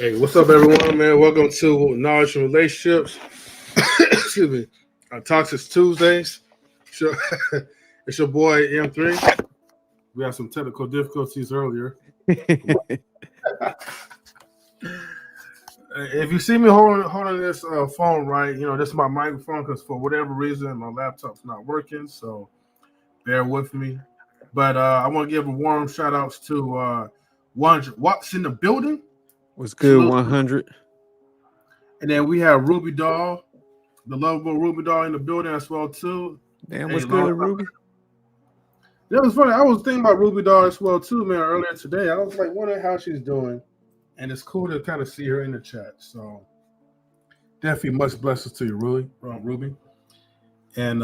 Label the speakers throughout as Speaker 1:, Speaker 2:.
Speaker 1: Hey, what's up, everyone, man? Welcome to Knowledge and Relationships. Excuse me. Toxic Tuesdays. Sure. It's your boy M3. We had some technical difficulties earlier. If you see me holding this phone right, this is my microphone because for whatever reason my laptop's not working, so bear with me. But I want to give a warm shout outs to 100 Watts in the building.
Speaker 2: What's good, 100?
Speaker 1: And then we have Ruby Doll, the lovable Ruby Doll in the building as well too.
Speaker 2: Damn, what's good, Ruby?
Speaker 1: That was funny. I was thinking about Ruby Doll as well too, man, earlier today. I was like wondering how she's doing. And it's cool to kind of see her in the chat. So definitely much blessings to you, Ruby. And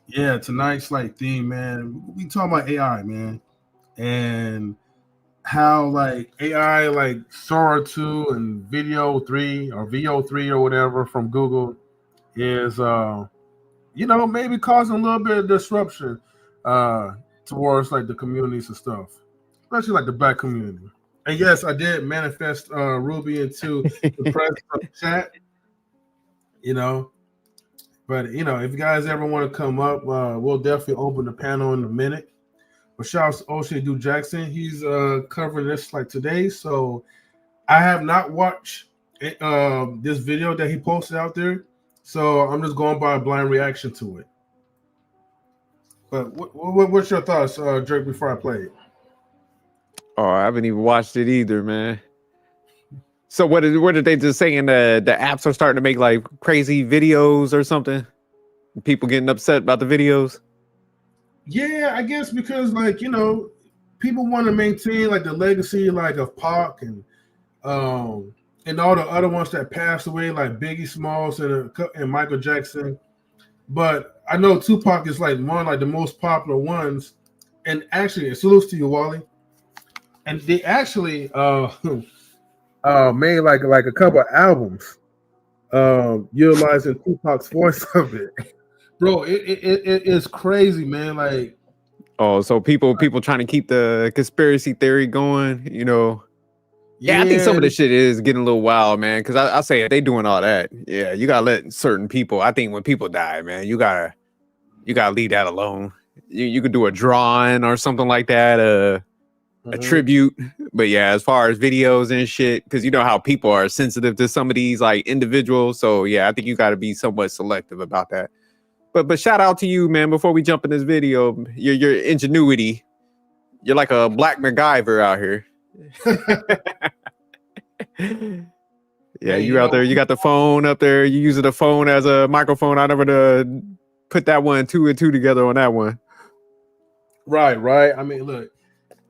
Speaker 1: yeah, tonight's like theme, man. We talking about AI, man. And how like AI like Sora 2 and Video 3 or VO3 or whatever from Google is maybe causing a little bit of disruption towards like the communities and stuff, especially like the Black community. And yes, I did manifest Ruby into the president of the chat, but if you guys ever want to come up, we'll definitely open the panel in a minute. But shout out to O'Shea Duke Jackson. He's covering this like today. So I have not watched this video that he posted out there. So I'm just going by a blind reaction to it. But what's your thoughts, Drake, before I play it?
Speaker 2: Oh, I haven't even watched it either, man. So what did they just saying the apps are starting to make like crazy videos or something? People getting upset about the videos?
Speaker 1: Yeah, I guess because like people want to maintain like the legacy like of Pac and all the other ones that passed away like Biggie Smalls and Michael Jackson. But I know Tupac is like one like the most popular ones. And actually, it salutes to you, Wally. And they actually made like a couple of albums utilizing Tupac's voice of it. Bro, it is crazy, man. Like,
Speaker 2: oh, so people trying to keep the conspiracy theory going, Yeah, I think some of this shit is getting a little wild, man. Because I say if they doing all that, yeah, you gotta let certain people. I think when people die, man, you gotta leave that alone. You could do a drawing or something like that, a tribute. But yeah, as far as videos and shit, because you know how people are sensitive to some of these like individuals. So yeah, I think you got to be somewhat selective about that. But shout out to you, man. Before we jump in this video, your ingenuity, you're like a Black MacGyver out here. Yeah, you out there. You got the phone up there. You using the phone as a microphone. I never put that one two and two together on that one.
Speaker 1: Right. I mean, look,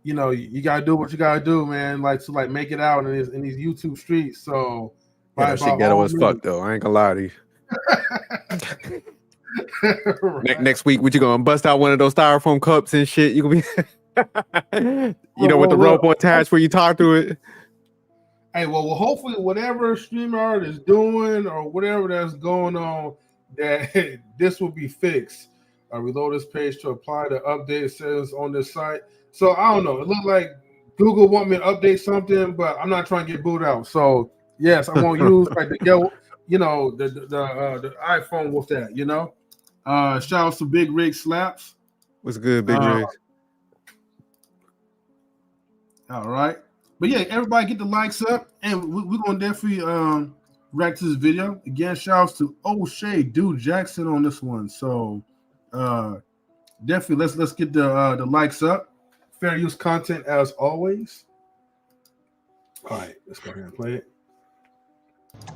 Speaker 1: you gotta do what you gotta do, man. Like to like make it out in these YouTube streets. So
Speaker 2: yeah, that shit ghetto as fuck though. I ain't gonna lie to you. Right. Next week, what you gonna bust out one of those styrofoam cups and shit? You gonna be, with the rope attached where you talk to it.
Speaker 1: Hey, well, hopefully, whatever StreamYard is doing or whatever that's going on, that this will be fixed. Reload this page to apply the update settings on this site. So I don't know. It looked like Google want me to update something, but I'm not trying to get booted out. So yes, I'm gonna use like the iPhone with that. Shout out to Big Rig Slaps.
Speaker 2: What's good, Big Rig?
Speaker 1: All right, but yeah, everybody get the likes up, and we're gonna definitely react to this video again. Shout outs to O'Shea Duke Jackson on this one. So definitely let's get the likes up. Fair use content as always. All right, let's go ahead and play it.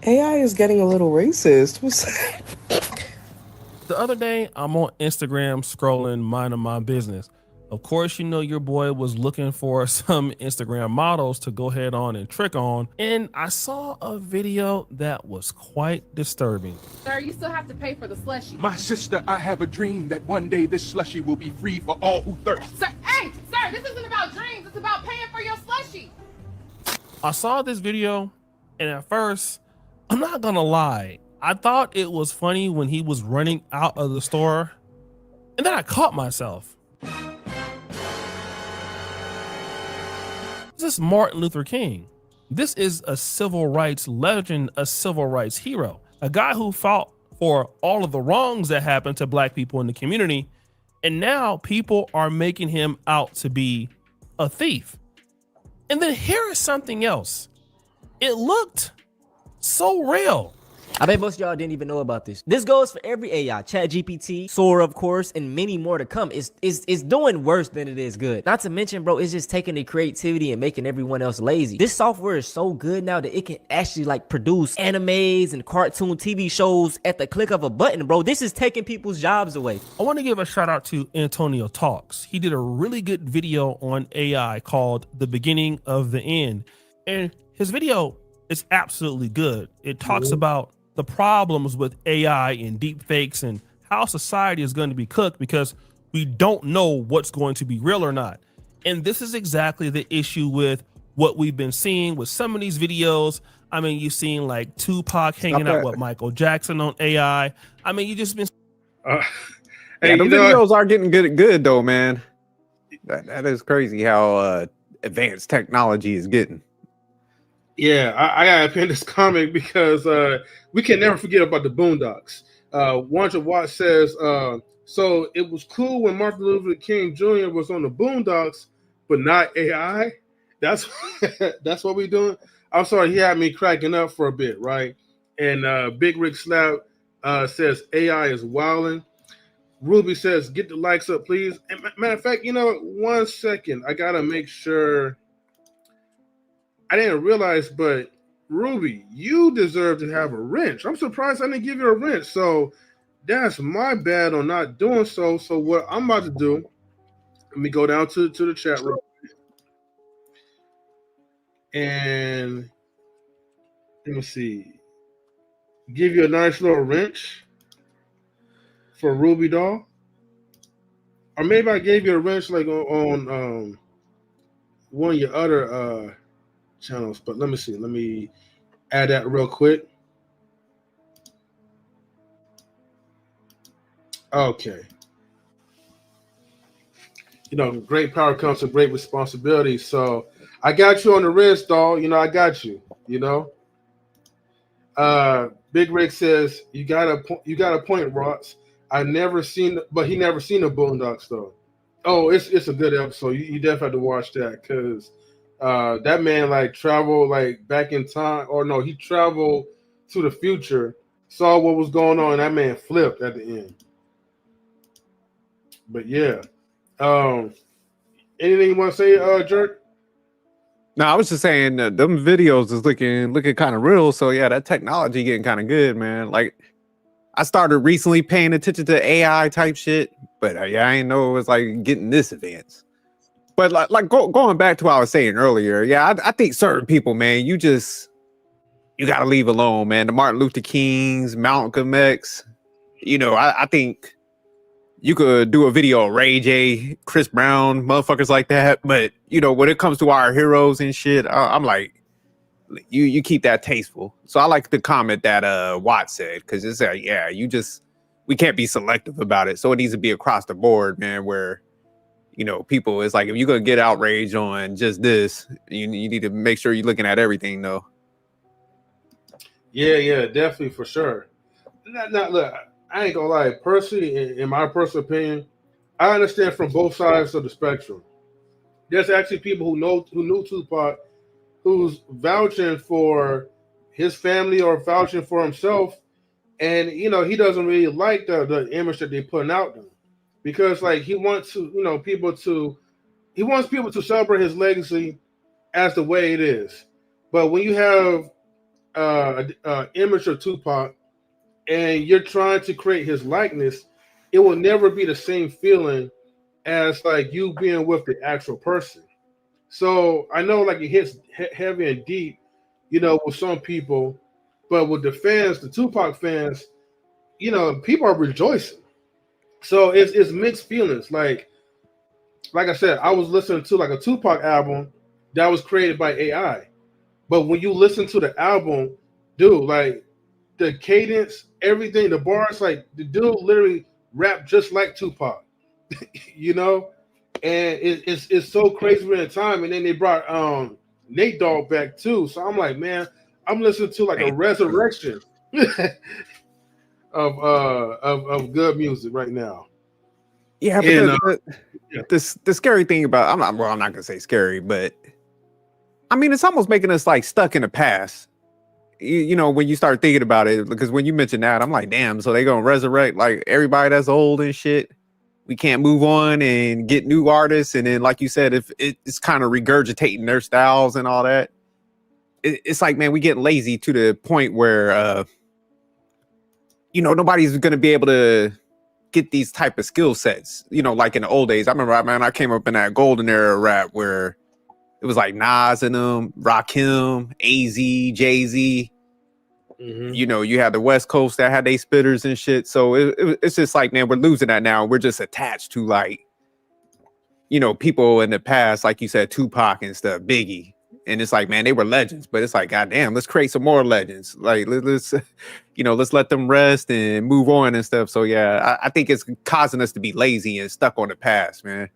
Speaker 3: AI is getting a little racist.
Speaker 4: The other day, I'm on Instagram scrolling, minding my business. Of course, your boy was looking for some Instagram models to go ahead on and trick on, and I saw a video that was quite disturbing.
Speaker 5: Sir, you still have to pay for the slushie.
Speaker 6: My sister, I have a dream that one day this slushie will be free for all who thirst.
Speaker 5: Sir, sir, this isn't about dreams. It's about paying for your slushie.
Speaker 4: I saw this video, and at first, I'm not gonna lie, I thought it was funny when he was running out of the store, and then I caught myself. This is Martin Luther King. This is a civil rights legend, a civil rights hero, a guy who fought for all of the wrongs that happened to black people in the community. And now people are making him out to be a thief. And then here is something else. It looked so real.
Speaker 7: I bet most of y'all didn't even know about this. This goes for every AI, ChatGPT, Sora, of course, and many more to come. It's doing worse than it is good. Not to mention, bro, it's just taking the creativity and making everyone else lazy. This software is so good now that it can actually like produce animes and cartoon TV shows at the click of a button, bro. This is taking people's jobs away.
Speaker 4: I want to give a shout out to Antonio Talks. He did a really good video on AI called The Beginning of the End. And his video is absolutely good. It talks about the problems with AI and deepfakes and how society is going to be cooked because we don't know what's going to be real or not. And this is exactly the issue with what we've been seeing with some of these videos. I mean, you've seen like Tupac hanging out with Michael Jackson on AI. I mean, you just been.
Speaker 2: Hey, the videos are getting good though, man. That is crazy how advanced technology is getting.
Speaker 1: Yeah, I gotta pin this comic because we can never forget about the Boondocks. Wanda Watt says, so it was cool when Martin Luther King Jr. was on the Boondocks, but not AI. That's that's what we're doing. I'm sorry, he had me cracking up for a bit, right? And Big Rick Slap says AI is wilding. Ruby says, get the likes up, please. And matter of fact, 1 second, I gotta make sure. I didn't realize, but Ruby, you deserve to have a wrench. I'm surprised I didn't give you a wrench. So that's my bad on not doing so. So what I'm about to do, let me go down to the chat room. And let me see. Give you a nice little wrench for Ruby doll. Or maybe I gave you a wrench like on one of your other channels, but let me see. Let me add that real quick. Okay. Great power comes with great responsibility. So I got you on the wrist, dog. I got you. Big Rick says you got a point, Ross. He never seen the Boondocks though. Oh, it's a good episode. You definitely have to watch that because that man like traveled like back in time, or no, he traveled to the future, saw what was going on, and that man flipped at the end. But yeah, anything you want to say, Jerk?
Speaker 2: No, I was just saying them videos is looking kind of real. So yeah, that technology getting kind of good, man. Like I started recently paying attention to AI type shit, but yeah, I didn't know it was like getting this advanced. But going back to what I was saying earlier, yeah, I think certain people, man, you gotta leave alone, man. The Martin Luther Kings, Malcolm X, I think you could do a video of Ray J, Chris Brown, motherfuckers like that. But when it comes to our heroes and shit, I'm like, you keep that tasteful. So I like the comment that Watt said, because it's like, yeah, we can't be selective about it. So it needs to be across the board, man, where people, it's like if you're gonna get outraged on just this, you need to make sure you're looking at everything, though.
Speaker 1: Yeah, definitely for sure. Now, look, I ain't gonna lie. Personally, in my personal opinion, I understand from both sides of the spectrum. There's actually people who knew Tupac, who's vouching for his family or vouching for himself, and he doesn't really like the image that they're putting out there. Because like he wants people to celebrate his legacy as the way it is. But when you have an image of Tupac and you're trying to create his likeness, it will never be the same feeling as like you being with the actual person. So I know like it hits heavy and deep, with some people, but with the fans, the Tupac fans, people are rejoicing. So it's mixed feelings. Like I said, I was listening to like a Tupac album that was created by AI. But when you listen to the album, dude, like the cadence, everything, the bars, like the dude literally rapped just like Tupac, And it's so crazy in time. And then they brought Nate Dogg back too. So I'm like, man, I'm listening to like a resurrection of good music right now.
Speaker 2: Yeah, but
Speaker 1: And
Speaker 2: the scary thing about I'm not gonna say scary, but I mean it's almost making us like stuck in the past. You know, when you start thinking about it, because when you mentioned that, I'm like, damn, so they gonna resurrect like everybody that's old and shit. We can't move on and get new artists, and then like you said, if it's kind of regurgitating their styles and all that, it's like, man, we get lazy to the point where you know, nobody's gonna be able to get these type of skill sets, you know, like in the old days. I remember, man, I came up in that golden era of rap where it was like Nas and them, Rakim, AZ, Jay-Z. You know, you had the West Coast that had they spitters and shit. So it's just like, man, we're losing that now. We're just attached to like, you know, people in the past, like you said, Tupac and stuff, Biggie. And it's like, man, they were legends, but it's like, goddamn, let's create some more legends. Like, let's you know, let's let them rest and move on and stuff. So yeah, I think it's causing us to be lazy and stuck on the past, man.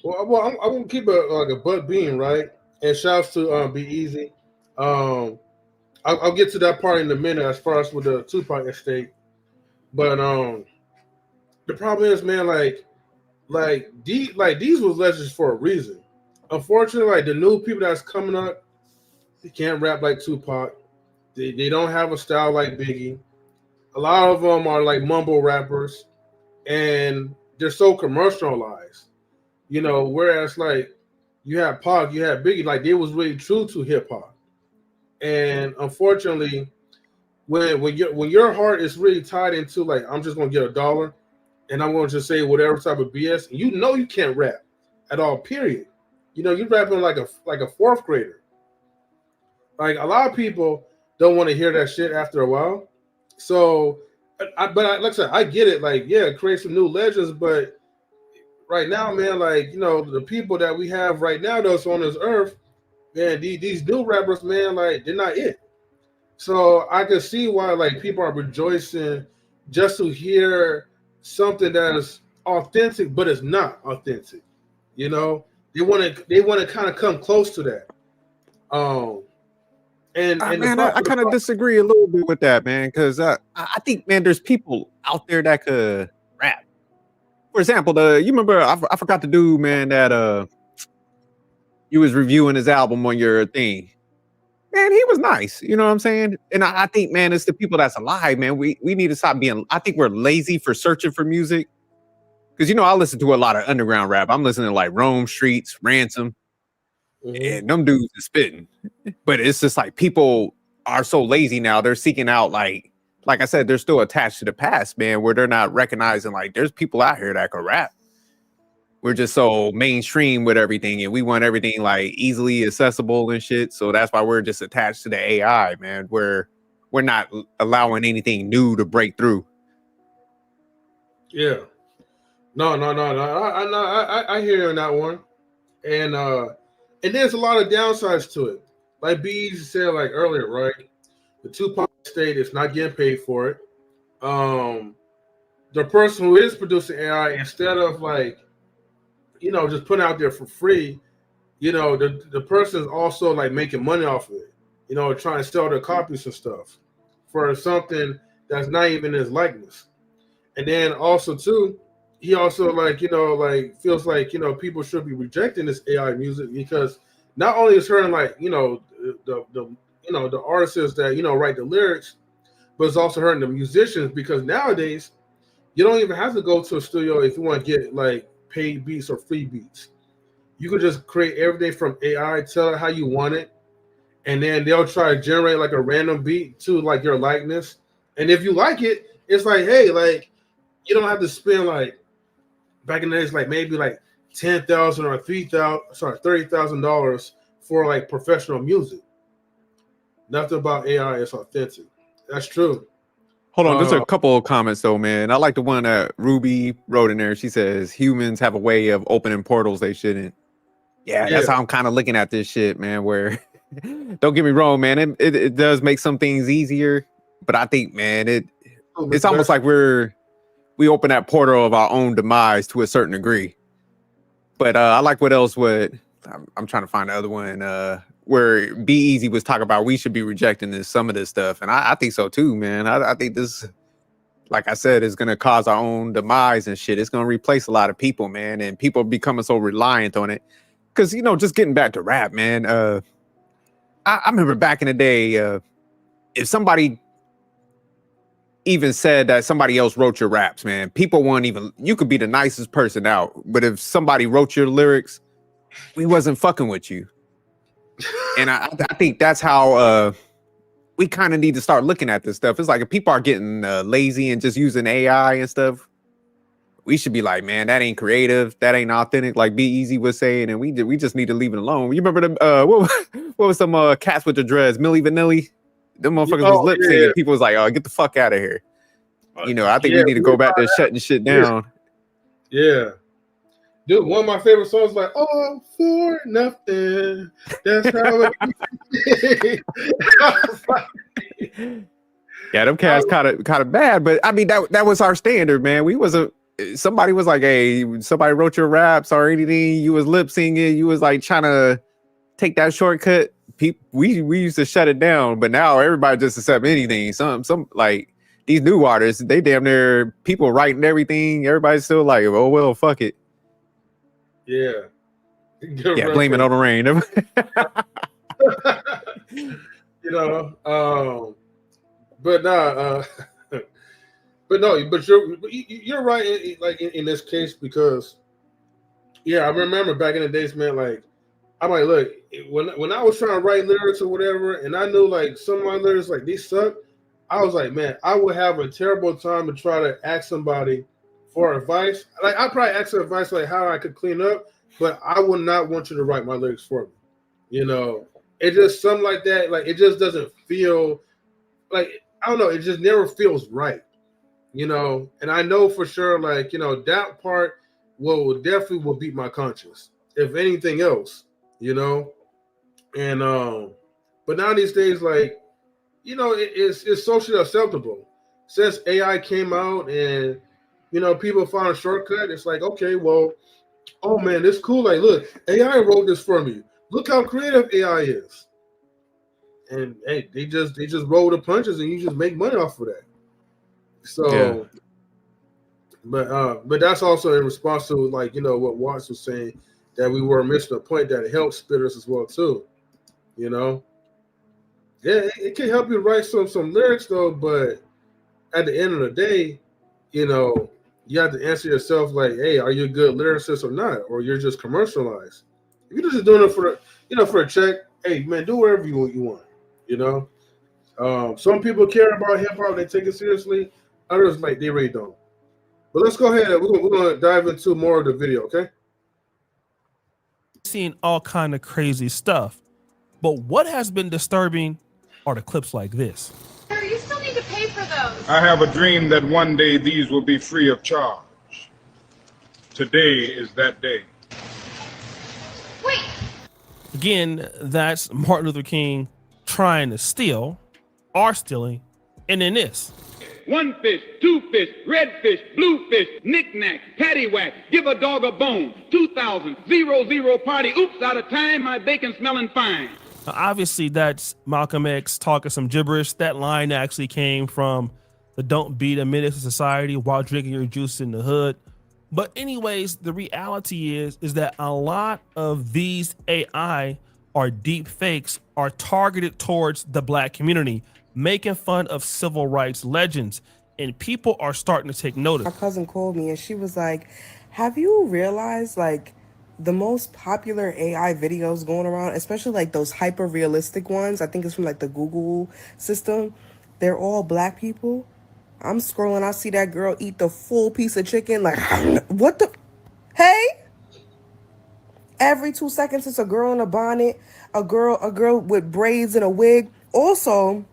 Speaker 1: well, I'm gonna keep a butt being right. And shouts to Be Easy. I'll get to that part in a minute as far as with the Tupac estate. But the problem is, man, these was legends for a reason. Unfortunately, like the new people that's coming up, they can't rap like Tupac. They don't have a style like Biggie. A lot of them are like mumble rappers, and they're so commercialized. You know, whereas like you have Pac, you have Biggie, like they was really true to hip hop. And unfortunately, when your heart is really tied into like I'm just gonna get $1 and I'm gonna just say whatever type of BS, you know you can't rap at all. Period. You know you're rapping like a fourth grader. Like a lot of people don't want to hear that shit after a while. So, like I said, I get it. Like yeah, create some new legends, but right now, man, like you know the people that we have right now that's on this earth. Man, these new rappers, man, like they're not it. So I can see why like people are rejoicing just to hear something that is authentic, but it's not authentic. You know, they want to kind of come close to that.
Speaker 2: Man, I kind of disagree a little bit with that, man, because I think, man, there's people out there that could rap. For example, you remember I forgot the dude, man, that you was reviewing his album on your thing. Man, he was nice. You know what I'm saying? And I think, man, it's the people that's alive, man. We need to stop being, I think we're lazy for searching for music. Because, you know, I listen to a lot of underground rap. I'm listening to like Rome Streets, Ransom, and them dudes are spitting. But it's just like people are so lazy now. They're seeking out like I said, they're still attached to the past, man, where they're not recognizing like there's people out here that can rap. We're just so mainstream with everything, and we want everything like easily accessible and shit. So that's why we're just attached to the AI, man. We're not allowing anything new to break through.
Speaker 1: Yeah, no. I hear you on that one, and there's a lot of downsides to it. Like Bees said like earlier, right? The Tupac state is not getting paid for it. The person who is producing AI, instead of like, you know, just putting out there for free, you know, the person is also like making money off of it, you know, trying to sell their copies and stuff for something that's not even his likeness. And then also too, he also like, you know, like feels like, you know, people should be rejecting this AI music because not only is hurting like, you know, the artists that, you know, write the lyrics, but it's also hurting the musicians because nowadays you don't even have to go to a studio if you want to get like paid beats or free beats. You could just create everything from AI, tell it how you want it, and then they'll try to generate like a random beat to like your likeness. And if you like it, it's like, hey, like you don't have to spend like back in the days, like maybe like $10,000 or $30,000 for like professional music. Nothing about AI is authentic. That's true.
Speaker 2: Hold on, there's a couple of comments though, man. I like the one that Ruby wrote in there. She says humans have a way of opening portals they shouldn't. Yeah, that's how I'm kind of looking at this shit, man. Where don't get me wrong, man, it does make some things easier, but I think, man, it's almost like we open that portal of our own demise to a certain degree. But I like what I'm trying to find the other one where Be Easy was talking about we should be rejecting some of this stuff, and I think so too, man. I think this, like I said, is gonna cause our own demise and shit. It's gonna replace a lot of people, man, and people becoming so reliant on it. Because just getting back to rap, man. I remember back in the day, if somebody even said that somebody else wrote your raps, man, people weren't even. You could be the nicest person out, but if somebody wrote your lyrics, we wasn't fucking with you. And I think that's how we kind of need to start looking at this stuff. It's like if people are getting lazy and just using AI and stuff, we should be like, man, that ain't creative, that ain't authentic, like Be Easy was saying, and we just need to leave it alone. You remember the what was some cats with the dreads, Milli Vanilli? Them motherfuckers was lip syncing. Yeah. People was like, oh, get the fuck out of here. I think we need to go back to shutting shit down.
Speaker 1: Yeah. Dude, one of my favorite songs is like, all for nothing. That's how it
Speaker 2: Yeah, them cats kind of bad, but I mean that was our standard, man. We wasn't. Somebody was like, hey, somebody wrote your raps or anything. You was lip singing. You was like trying to take that shortcut. We used to shut it down, but now everybody just accept anything. Some like these new artists, they damn near people writing everything. Everybody's still like, oh well, fuck it.
Speaker 1: Yeah.
Speaker 2: Yeah, blame it on the rain.
Speaker 1: But nah, but you're right. Like in this case, because I remember back in the days, man. Like I'm like, look, when I was trying to write lyrics or whatever, and I knew like some of my lyrics like these suck, I was like, man, I would have a terrible time to try to ask somebody for advice. Like I probably ask for advice like how I could clean up, but I would not want you to write my lyrics for me. It just something like that. Like it just doesn't feel like, I don't know. It just never feels right. And I know for sure, like, that part will definitely beat my conscience, if anything else, and but now these days, like, it's socially acceptable. Since AI came out and people found a shortcut, it's like, okay, well, oh man, this cool. Like, look, AI wrote this for me. Look how creative AI is. And hey, they just roll the punches and you just make money off of that. So, but that's also in response to like what Watts was saying, that we were missing a point that it helps spitters as well too. It can help you write some lyrics though, but at the end of the day, you have to answer yourself like, hey, are you a good lyricist or not, or you're just commercialized? If you're just doing it for a check, hey man, do whatever you want. Some people care about hip hop, they take it seriously. Others like they really don't. But let's go ahead. We're gonna dive into more of the video, okay?
Speaker 4: Seeing all kind of crazy stuff, but what has been disturbing are the clips like this.
Speaker 5: Sir, you still need to pay for those.
Speaker 6: I have a dream that one day these will be free of charge. Today is that day.
Speaker 5: Wait.
Speaker 4: Again, that's Martin Luther King trying to steal, or stealing, and then this.
Speaker 8: One fish, two fish, red fish, blue fish, knick-knack, paddywhack, give a dog a bone, 2000, 00 party, oops, out of time, my bacon smelling fine.
Speaker 4: Now, obviously, that's Malcolm X talking some gibberish. That line actually came from the Don't Be the Menace to Society while drinking your juice in the hood. But anyways, the reality is that a lot of these AI or deep fakes are targeted towards the black community, making fun of civil rights legends, and people are starting to take notice.
Speaker 3: My cousin called me and she was like, have you realized like the most popular AI videos going around, especially like those hyper realistic ones, I think it's from like the Google system, they're all black people. I'm scrolling, I see that girl eat the full piece of chicken, like what the hey? Every 2 seconds it's a girl in a bonnet, a girl with braids and a wig. Also,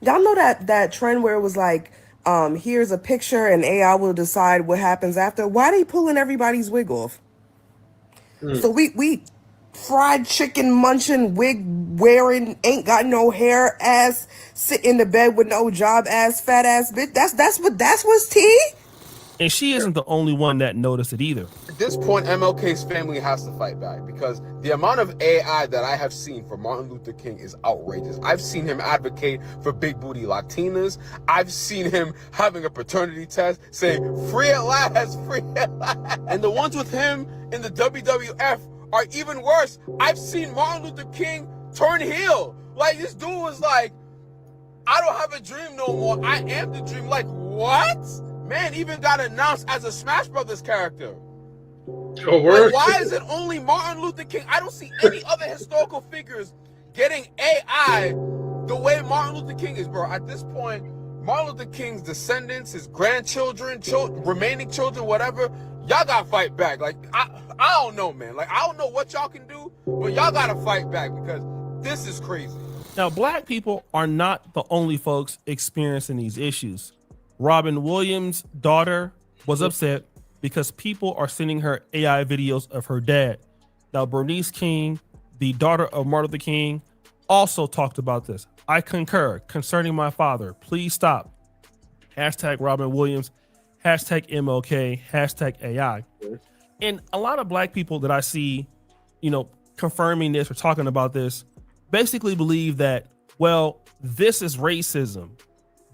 Speaker 3: y'all know that trend where it was like, here's a picture and AI will decide what happens after. Why they pulling everybody's wig off? So we fried chicken munching, wig wearing, ain't got no hair ass, sit in the bed with no job ass, fat ass bitch. That's what's tea.
Speaker 4: And she isn't the only one that noticed it either.
Speaker 9: this point, MLK's family has to fight back because the amount of AI that I have seen for Martin Luther King is outrageous. I've seen him advocate for big booty Latinas. I've seen him having a paternity test saying, free at last, free at last. And the ones with him in the WWF are even worse. I've seen Martin Luther King turn heel. Like, this dude was like, I don't have a dream no more. I am the dream. Like, what? Man even got announced as a Smash Brothers character.
Speaker 1: Oh, word.
Speaker 9: Like, why is it only Martin Luther King? I don't see any other historical figures getting AI the way Martin Luther King is, bro. At this point, Martin Luther King's descendants, his grandchildren, remaining children, whatever, y'all gotta fight back. Like, I don't know, man. Like, I don't know what y'all can do, but y'all gotta fight back because this is crazy.
Speaker 4: Now, black people are not the only folks experiencing these issues. Robin Williams' daughter was upset because people are sending her AI videos of her dad. Now, Bernice King, the daughter of Martin Luther King, also talked about this. I concur concerning my father. Please stop. Hashtag Robin Williams, hashtag MLK, hashtag AI. And a lot of black people that I see, confirming this or talking about this, basically believe that, well, this is racism.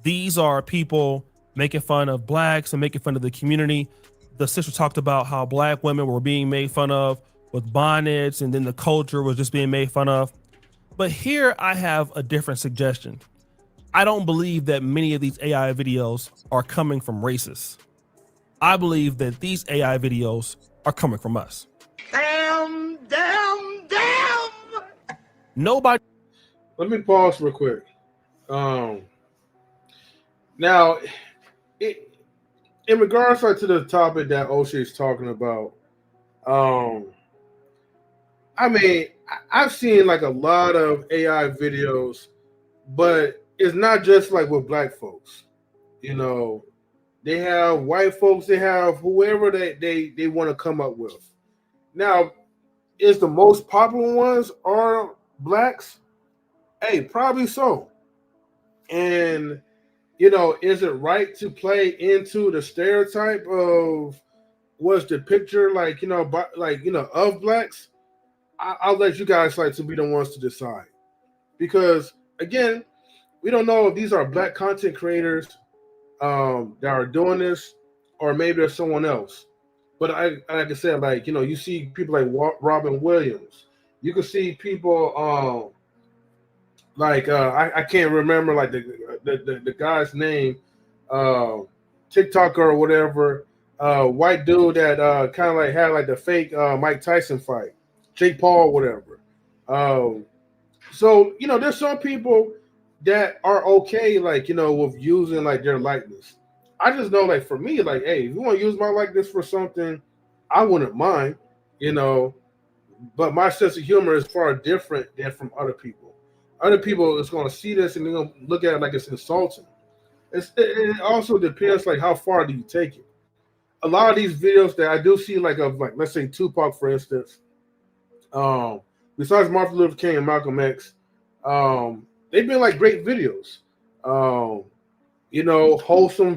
Speaker 4: These are people making fun of blacks and making fun of the community. The sister talked about how black women were being made fun of with bonnets, and then the culture was just being made fun of. But here I have a different suggestion. I don't believe that many of these AI videos are coming from racists. I believe that these AI videos are coming from us.
Speaker 5: Damn.
Speaker 4: Nobody.
Speaker 1: Let me pause real quick. Now, in regards to the topic that O'Shea is talking about, I mean, I've seen like a lot of AI videos, but it's not just like with black folks. They have white folks, they have whoever they want to come up with. Now, is the most popular ones are blacks? Hey, probably so. And is it right to play into the stereotype of what's the picture of blacks? I'll let you guys to be the ones to decide, because again, we don't know if these are black content creators that are doing this, or maybe there's someone else. But like I said, you see people like Robin Williams. You can see people I can't remember the guy's name, TikToker or whatever, white dude that kind of had the fake Mike Tyson fight, Jake Paul, whatever. So there's some people that are okay, with using their likeness. I just know, for me, hey, if you want to use my likeness for something, I wouldn't mind, but my sense of humor is far different than from other people. Other people is going to see this and they're going to look at it like it's insulting. It also depends, how far do you take it? A lot of these videos that I do see, let's say Tupac, for instance, besides Martin Luther King and Malcolm X, they've been great videos. Wholesome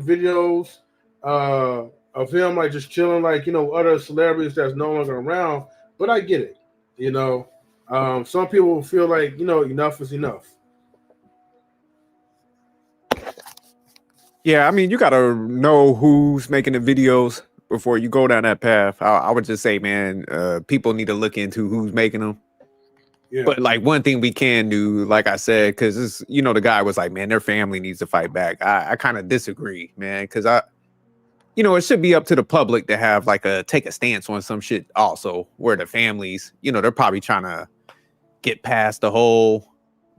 Speaker 1: videos of him just chilling, other celebrities that's no longer around. But I get it, some people feel enough is enough.
Speaker 2: Yeah, I mean, you gotta know who's making the videos before you go down that path. I would just say, man, people need to look into who's making them. Yeah. But one thing we can do, like I said, because this, the guy was like, man, their family needs to fight back. I kind of disagree, man, because it should be up to the public to have take a stance on some shit also, where the families, they're probably trying to get past the whole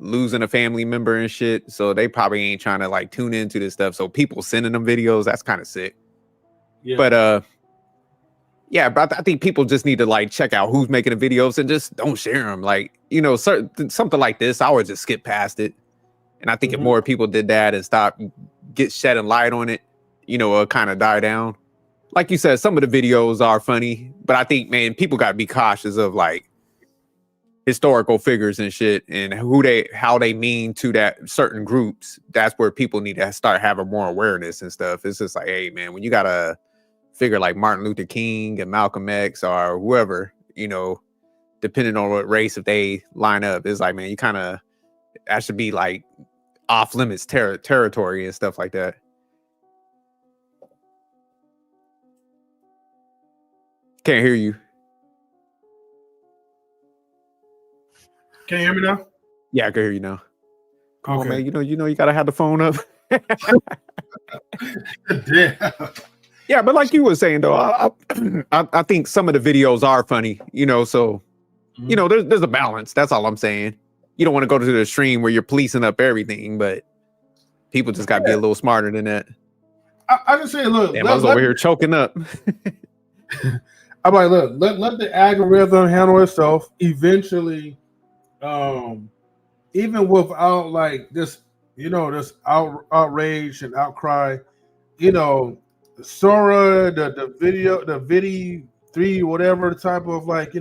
Speaker 2: losing a family member and shit. So they probably ain't trying to tune into this stuff. So people sending them videos, that's kind of sick. Yeah. But yeah, but I think people just need to check out who's making the videos and just don't share them. Something like this, I would just skip past it. And I think if more people did that and shedding light on it, it'll kind of die down. Like you said, some of the videos are funny, but I think, man, people got to be cautious of historical figures and shit and how they mean to that certain groups. That's where people need to start having more awareness and stuff. It's just hey, man, when you got a figure like Martin Luther King and Malcolm X or whoever, depending on what race, if they line up, it's like, man, you kind of, that should be like off limits territory and stuff like that. Can't hear you.
Speaker 1: Can you hear me now?
Speaker 2: Yeah, I can hear you now. Come on,
Speaker 1: Okay.
Speaker 2: man. You gotta have the phone up.
Speaker 1: Damn.
Speaker 2: Yeah, but like you were saying though, I think some of the videos are funny, so there's a balance. That's all I'm saying. You don't want to go to the extreme where you're policing up everything, but people just gotta be a little smarter than that.
Speaker 1: I just say, look,
Speaker 2: Damn, I was over here choking up.
Speaker 1: I'm like, look, let the algorithm handle itself. Eventually, even without like this, this outrage and outcry, Sora, the video 3, whatever type of like,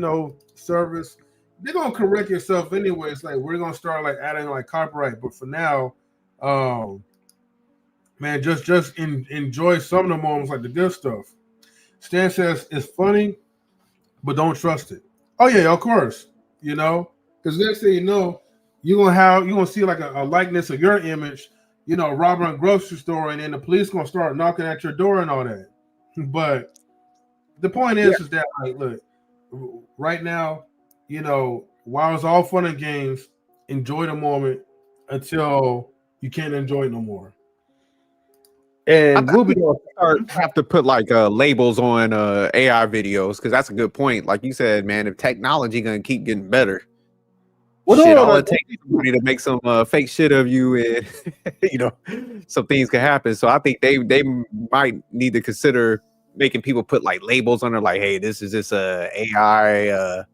Speaker 1: service, they're gonna correct yourself anyway. It's like we're gonna start like adding like copyright, but for now, man, just enjoy some of the moments, like the good stuff. Stan says it's funny, but don't trust it. Oh yeah, of course. Because next thing you know, you're gonna see like a likeness of your image, robbing a grocery store, and then the police gonna start knocking at your door and all that. But the point is that like, look, right now, while it's all fun and games, enjoy the moment until you can't enjoy it no more. And Ruby
Speaker 2: have to put like labels on AI videos, because that's a good point. Like you said, man, if technology gonna keep getting better, all it takes is somebody to make some fake shit of you, and some things can happen. So I think they might need to consider making people put like labels on it, like, hey, this is just a AI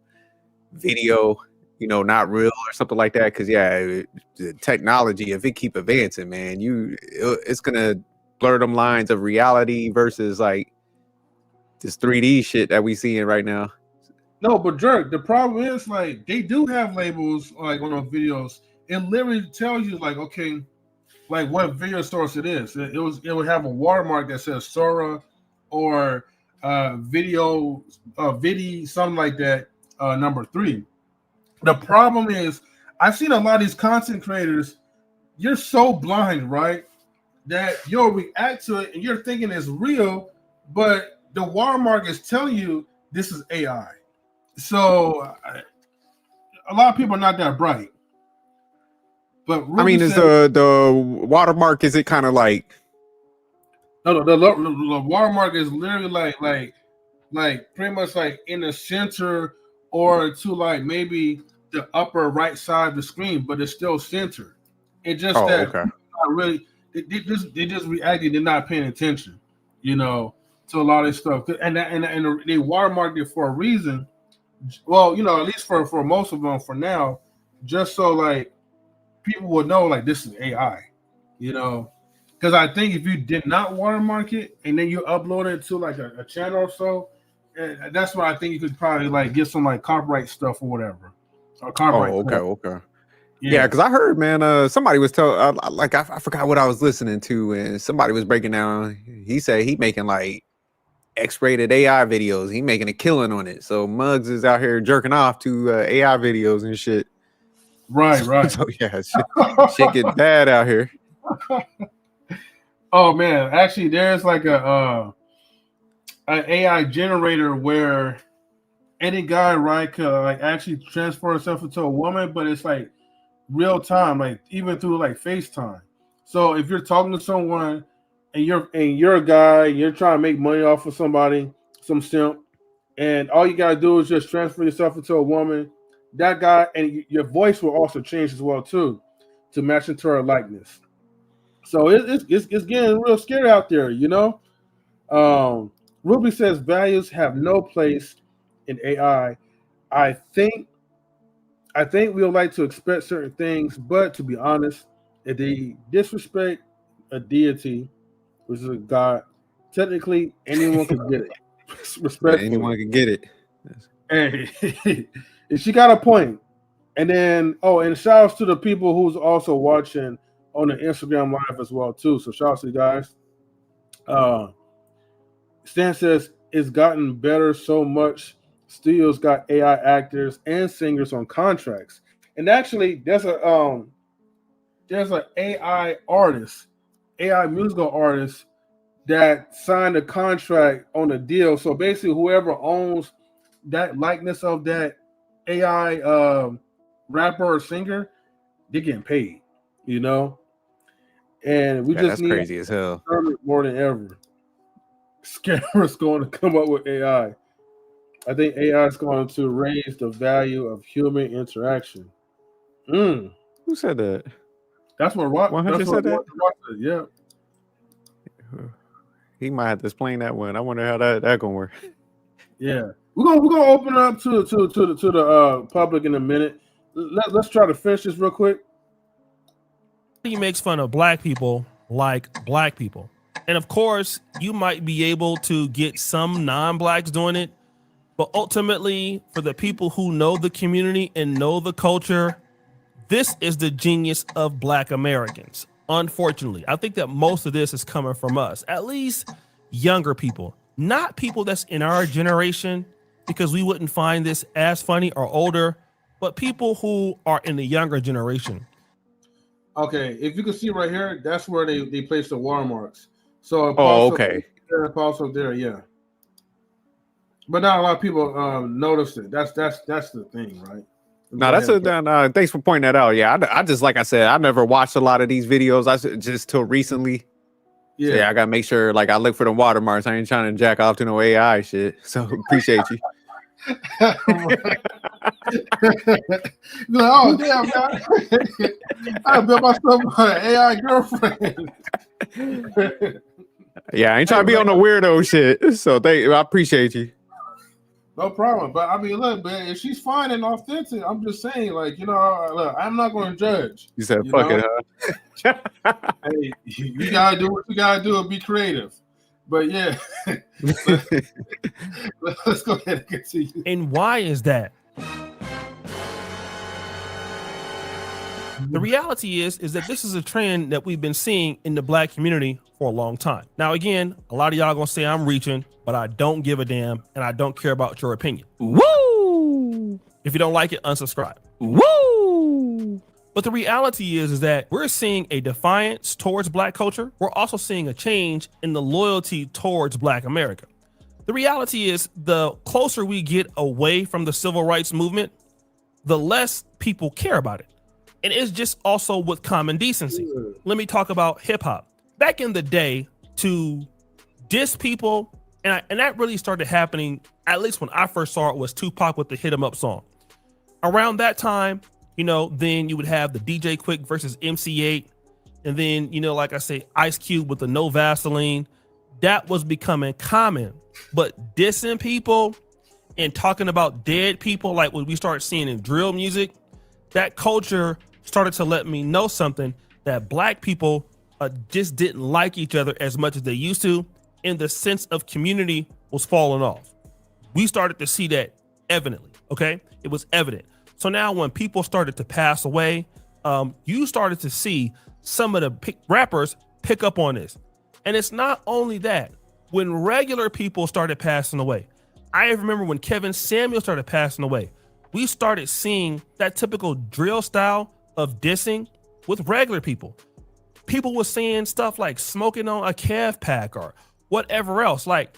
Speaker 2: video, not real or something like that. Because the technology, if it keep advancing, man, it's gonna blur them lines of reality versus like this 3D shit that we seeing right now.
Speaker 1: No, but Jerk, the problem is like they do have labels like on those videos. It literally tells you like, okay, like what video source it is. It would have a watermark that says Sora or video something like that, number 3. The problem is I've seen a lot of these content creators, you're so blind, right? That you'll react to it and you're thinking it's real, but the watermark is telling you this is AI. So a lot of people are not that bright. But Ruby,
Speaker 2: I mean, is the watermark, is it kind of like?
Speaker 1: No, the watermark is literally like pretty much like in the center or to like maybe the upper right side of the screen, but it's still centered. It just not really. They just reacted. They're not paying attention, to a lot of this stuff. And they watermarked it for a reason. Well, at least for most of them for now, just so like people would know like this is AI, because I think if you did not watermark it and then you upload it to like a channel or so, that's why I think you could probably like get some like copyright stuff or whatever. Or copyright.
Speaker 2: Okay. Yeah, because I heard, man, somebody was telling, like I forgot what I was listening to, and somebody was breaking down. He said he making like X-rated AI videos. He making a killing on it. So Muggs is out here jerking off to AI videos and shit.
Speaker 1: Right.
Speaker 2: So yeah, shit get bad out here.
Speaker 1: Oh man, actually, there's like an AI generator where any guy, right, could like actually transfer himself into a woman, but it's like real time, like even through like FaceTime. So if you're talking to someone and you're a guy, you're trying to make money off of somebody, some simp, and all you gotta do is just transfer yourself into a woman, that guy, and your voice will also change as well too, to match into her likeness. So it's getting real scary out there, Ruby says values have no place in AI. I think we would like to expect certain things, but to be honest, if they disrespect a deity, which is a god, technically anyone can get it. Respectfully.
Speaker 2: Anyone can get it.
Speaker 1: Hey, she got a point. And then, and shout outs to the people who's also watching on the Instagram live as well too. So shout out to you guys. Stan says it's gotten better so much. Studios got AI actors and singers on contracts. And actually, there's an AI artist, AI musical artist that signed a contract on a deal. So basically, whoever owns that likeness of that AI rapper or singer, they're getting paid, you know. And we just
Speaker 2: that's
Speaker 1: need
Speaker 2: crazy as hell.
Speaker 1: more than ever. Scammers going to come up with AI. I think AI is going to raise the value of human interaction.
Speaker 2: Who said that?
Speaker 1: That's what Rock.
Speaker 2: 100
Speaker 1: That's what
Speaker 2: said that?
Speaker 1: Rock said. Yeah.
Speaker 2: He might have to explain that one. I wonder how that gonna work.
Speaker 1: Yeah, we're gonna open it up to the public in a minute. Let's try to finish this real quick.
Speaker 4: He makes fun of black people like black people, and of course, you might be able to get some non-blacks doing it, but ultimately, for the people who know the community and know the culture, this is the genius of Black Americans. Unfortunately, I think that most of this is coming from us, at least younger people, not people that's in our generation, because we wouldn't find this as funny, or older, but people who are in the younger generation.
Speaker 1: Okay, if you can see right here, that's where they place the watermarks. So
Speaker 2: okay.
Speaker 1: There, also there, yeah. But not a lot of people notice it. That's the thing, right?
Speaker 2: No, that's thanks for pointing that out. Yeah, I just, like I said, I never watched a lot of these videos. Just till recently.
Speaker 1: Yeah.
Speaker 2: So yeah, I gotta make sure, like, I look for the watermarks. I ain't trying to jack off to no AI shit. So appreciate you.
Speaker 1: Oh damn, man. I built myself an AI girlfriend.
Speaker 2: Yeah, I ain't trying to be on the weirdo shit. So I appreciate you.
Speaker 1: No problem. But I mean, look, man, if she's fine and authentic, I'm just saying, like, you know, look, I'm not going to judge.
Speaker 2: You said, fuck it, huh?
Speaker 1: Hey, you got to do what you got to do and be creative. But yeah, let's go ahead and continue.
Speaker 4: And why is that? The reality is that this is a trend that we've been seeing in the black community for a long time. Now, again, a lot of y'all gonna say I'm reaching, but I don't give a damn, and I don't care about your opinion. Woo! If you don't like it, unsubscribe. Woo! But the reality is that we're seeing a defiance towards black culture. We're also seeing a change in the loyalty towards Black America. The reality is, the closer we get away from the civil rights movement, the less people care about it. And it's just also with common decency. Let me talk about hip hop. Back in the day, to diss people, and that really started happening, at least when I first saw it, was Tupac with the Hit 'Em Up song. Around that time, you know, then you would have the DJ Quick versus MC8. And then, you know, like I say, Ice Cube with the No Vaseline. That was becoming common. But dissing people and talking about dead people, like what we started seeing in drill music, that culture started to let me know something, that black people just didn't like each other as much as they used to, and the sense of community was falling off. We started to see that evidently, okay? It was evident. So now when people started to pass away, you started to see some of the rappers pick up on this. And it's not only that. When regular people started passing away, I remember when Kevin Samuel started passing away, we started seeing that typical drill style of dissing with regular people. People were saying stuff like smoking on a calf pack or whatever else. Like,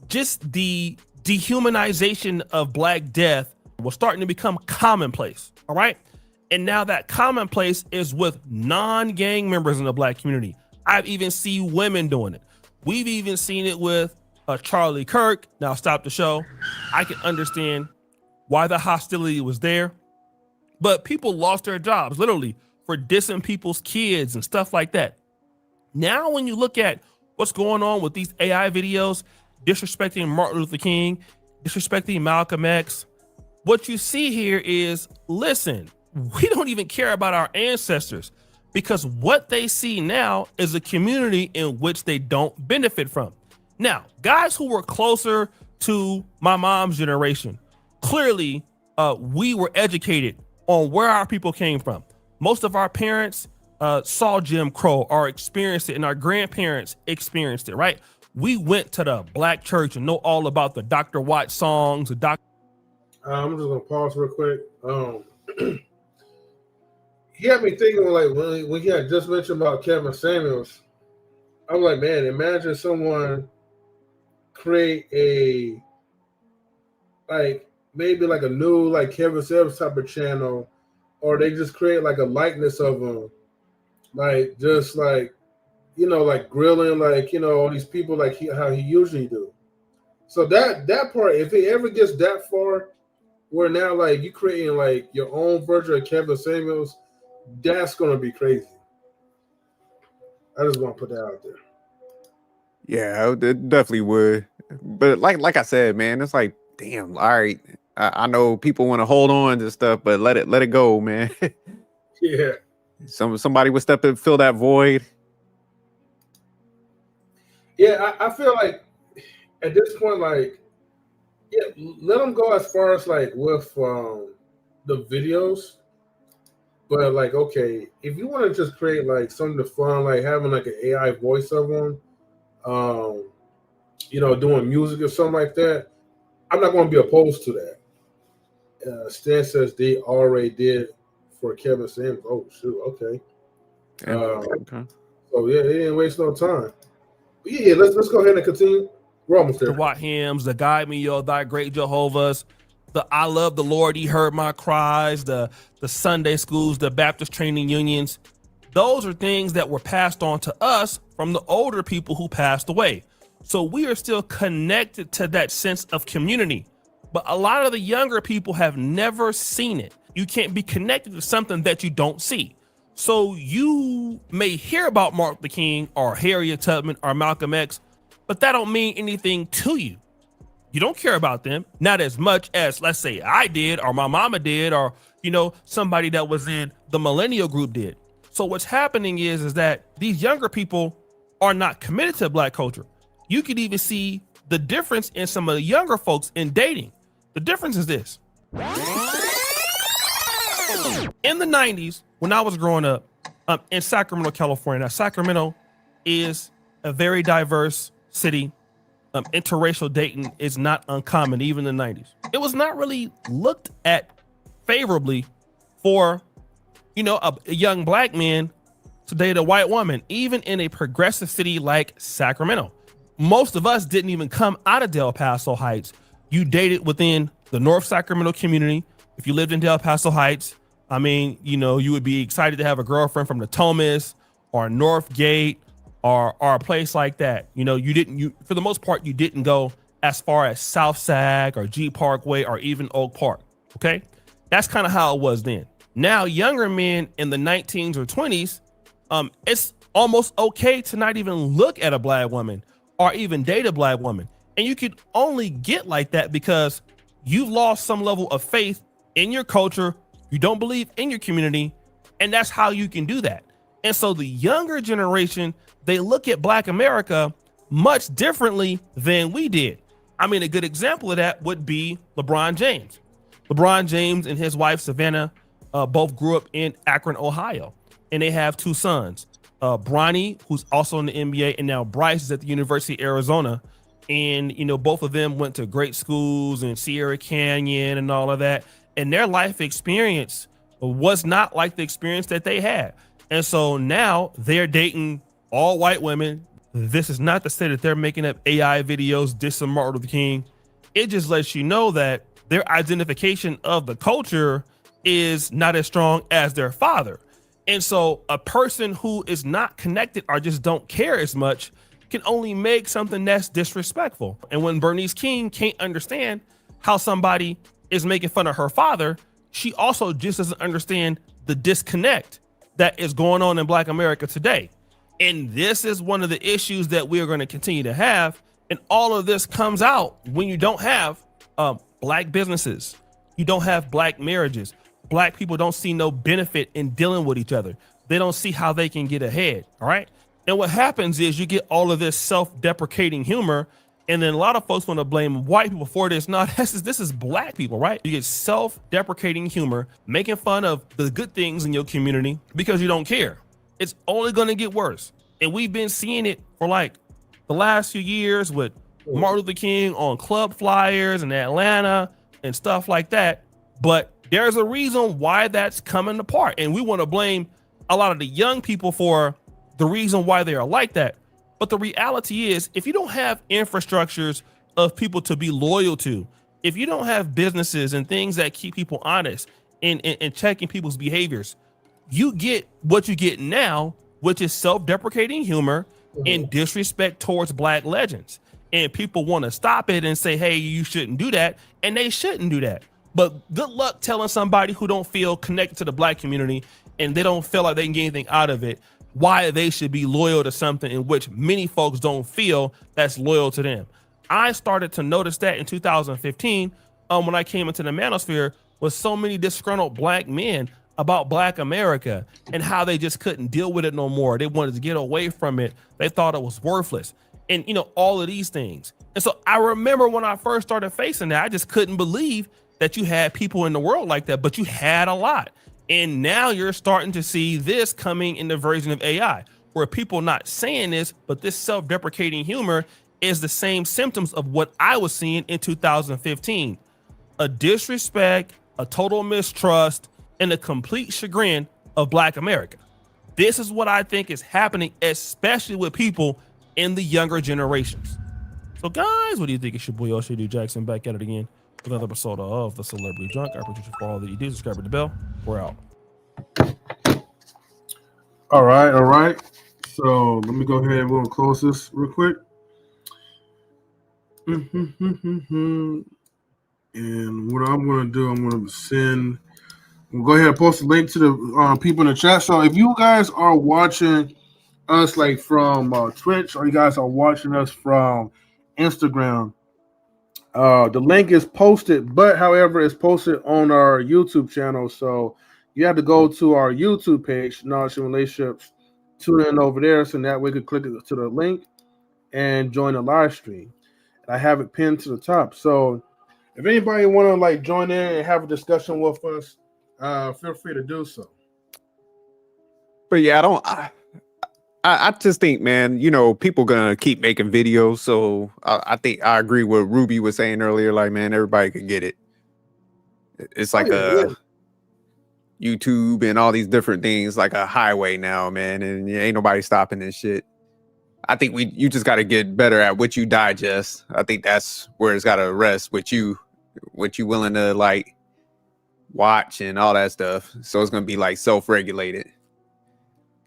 Speaker 4: just the dehumanization of Black death was starting to become commonplace. All right. And now that commonplace is with non-gang members in the Black community. I've even seen women doing it. We've even seen it with Charlie Kirk. Now stop the show. I can understand why the hostility was there, but people lost their jobs literally for dissing people's kids and stuff like that. Now, when you look at what's going on with these AI videos, disrespecting Martin Luther King, disrespecting Malcolm X, what you see here is, listen, we don't even care about our ancestors, because what they see now is a community in which they don't benefit from. Now, guys who were closer to my mom's generation, clearly we were educated on where our people came from. Most of our parents saw Jim Crow or experienced it, and our grandparents experienced it, right? We went to the black church and know all about the Dr. Watts songs, the Dr.
Speaker 1: I'm just gonna pause real quick. He had me thinking like when he had just mentioned about Kevin Samuels. I was like, man, imagine someone create a maybe like a new like Kevin Samuels type of channel, or they just create like a likeness of him, like just like like grilling like all these people like how he usually do. So that part, if it ever gets that far, where now like you creating like your own version of Kevin Samuels, that's gonna be crazy. I just want to put that out there.
Speaker 2: Yeah, it definitely would. But like I said, man, it's like, damn, all right. I know people want to hold on to stuff, but let it go, man.
Speaker 1: Yeah.
Speaker 2: Somebody would step in, fill that void.
Speaker 1: Yeah, I feel like at this point, like, yeah, let them go as far as like with the videos. But like, okay, if you want to just create like something fun, like having like an AI voice of them, doing music or something like that, I'm not going to be opposed to that. Stan says they already did for Kevin Samuels. Oh shoot, okay.
Speaker 2: Okay.
Speaker 1: So yeah, they didn't waste no time. But yeah, let's go ahead and continue. We're almost there.
Speaker 4: The Watt hymns, the Guide Me, O Thy Great Jehovah's, the I Love the Lord, He Heard My Cries, the Sunday schools, the Baptist training unions. Those are things that were passed on to us from the older people who passed away. So we are still connected to that sense of community. But a lot of the younger people have never seen it. You can't be connected to something that you don't see. So you may hear about Martin Luther King or Harriet Tubman or Malcolm X, but that don't mean anything to you. You don't care about them, not as much as, let's say, I did, or my mama did, or, somebody that was in the millennial group did. So what's happening is that these younger people are not committed to Black culture. You could even see the difference in some of the younger folks in dating. The difference is this. In the 90s, when I was growing up in Sacramento, California, now Sacramento is a very diverse city. Interracial dating is not uncommon, even in the 90s. It was not really looked at favorably for, a young Black man to date a white woman, even in a progressive city like Sacramento. Most of us didn't even come out of Del Paso Heights. You dated within the North Sacramento community. If you lived in Del Paso Heights, you would be excited to have a girlfriend from the Thomas or Northgate or a place like that. For the most part, you didn't go as far as South Sag or G Parkway or even Oak Park. Okay. That's kind of how it was then. Now, younger men in the 19s or 20s, it's almost okay to not even look at a Black woman or even date a Black woman. And you could only get like that because you've lost some level of faith in your culture. You don't believe in your community. And that's how you can do that. And so the younger generation, they look at Black America much differently than we did. A good example of that would be LeBron James. LeBron James and his wife, Savannah, both grew up in Akron, Ohio, and they have two sons. Bronny, who's also in the NBA, and now Bryce is at the University of Arizona. And, both of them went to great schools in Sierra Canyon and all of that. And their life experience was not like the experience that they had. And so now they're dating all white women. This is not to say that they're making up AI videos dissing Martin Luther King. It just lets you know that their identification of the culture is not as strong as their father. And so a person who is not connected or just don't care as much can only make something that's disrespectful. And when Bernice King can't understand how somebody is making fun of her father, she also just doesn't understand the disconnect that is going on in Black America today. And this is one of the issues that we are going to continue to have. And all of this comes out when you don't have Black businesses. You don't have Black marriages. Black people don't see no benefit in dealing with each other. They don't see how they can get ahead. All right. And what happens is you get all of this self-deprecating humor. And then a lot of folks want to blame white people for this. No, this is Black people, right? You get self-deprecating humor, making fun of the good things in your community because you don't care. It's only going to get worse. And we've been seeing it for like the last few years with Martin Luther King on club flyers in Atlanta and stuff like that. But there's a reason why that's coming apart. And we want to blame a lot of the young people for the reason why they are like that. But the reality is, if you don't have infrastructures of people to be loyal to, if you don't have businesses and things that keep people honest and checking people's behaviors, you get what you get now, which is self-deprecating humor and disrespect towards Black legends. And people want to stop it and say, hey, you shouldn't do that. And they shouldn't do that. But good luck telling somebody who don't feel connected to the Black community and they don't feel like they can get anything out of it, why they should be loyal to something in which many folks don't feel that's loyal to them. I started to notice that in 2015 when I came into the manosphere with so many disgruntled Black men about Black America and how they just couldn't deal with it no more. They wanted to get away from it. They thought it was worthless. And, you know, all of these things. And so I remember when I first started facing that, I just couldn't believe that you had people in the world like that, but you had a lot. And now you're starting to see this coming in the version of AI, where people not saying this, but this self-deprecating humor is the same symptoms of what I was seeing in 2015. A disrespect, a total mistrust, and a complete chagrin of Black America. This is what I think is happening, especially with people in the younger generations. So guys, what do you think? It's your boy O'Shea Jackson back at it again with another episode of The Celebrity Drunk. I appreciate you for all that you do. Subscribe to the bell. We're out.
Speaker 1: All right. So let me go ahead and we'll close this real quick. And what I'm going to do, I'm going to we'll go ahead and post a link to the people in the chat. So if you guys are watching us like from Twitch, or you guys are watching us from Instagram, the link is posted, but however, it's posted on our YouTube channel. So you have to go to our YouTube page, Knowledge and Relationships, tune in over there, so that way you can click to the link and join the live stream. I have it pinned to the top. So if anybody want to like join in and have a discussion with us, feel free to do so.
Speaker 2: But yeah, I just think, man, you know, people gonna keep making videos. So I think I agree with Ruby was saying earlier. Like, man, everybody can get it. It's like YouTube and all these different things, like a highway now, man, and ain't nobody stopping this shit. I think you just got to get better at what you digest. I think that's where it's got to rest with you, what you willing to like watch and all that stuff. So it's gonna be like self-regulated.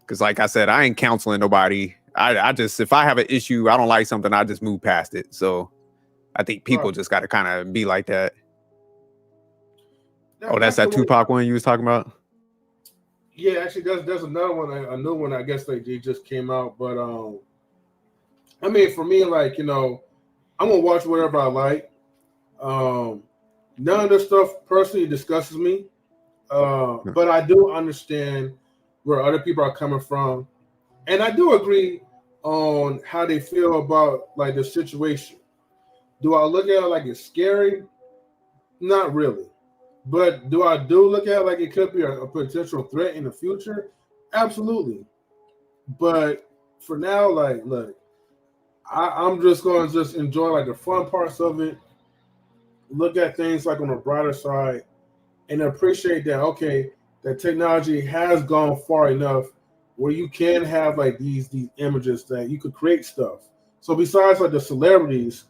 Speaker 2: Because like I said, I ain't counseling nobody. I just, if I have an issue, I don't like something, I just move past it. So I think people just got to kind of be like that. Oh, that's that Tupac one you was talking about?
Speaker 1: Yeah, actually, there's another one, a new one. I guess they just came out. But I mean, for me, like, you know, I'm gonna watch whatever I like. None of this stuff personally disgustes me, but I do understand where other people are coming from, and I do agree on how they feel about like the situation. Do I look at it like it's scary? Not really. But do I look at it like it could be a potential threat in the future? Absolutely. But for now, like, look, I'm just going to enjoy like the fun parts of it, look at things like on the brighter side, and appreciate that, okay, that technology has gone far enough where you can have like these images that you could create stuff. So besides like the celebrities,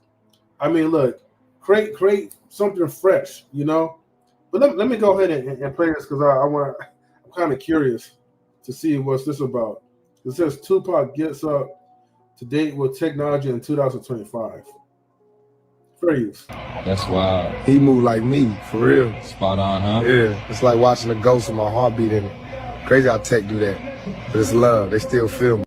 Speaker 1: I mean, look, create something fresh, you know. But let me go ahead and play this because I'm kind of curious to see what's this about. It says Tupac gets up to date with technology in 2025. Fair use.
Speaker 10: That's wild.
Speaker 11: He moved like me, for real.
Speaker 10: Spot on, huh?
Speaker 11: Yeah. It's like watching a ghost with my heartbeat in it. Crazy how tech do that. But it's love. They still feel me.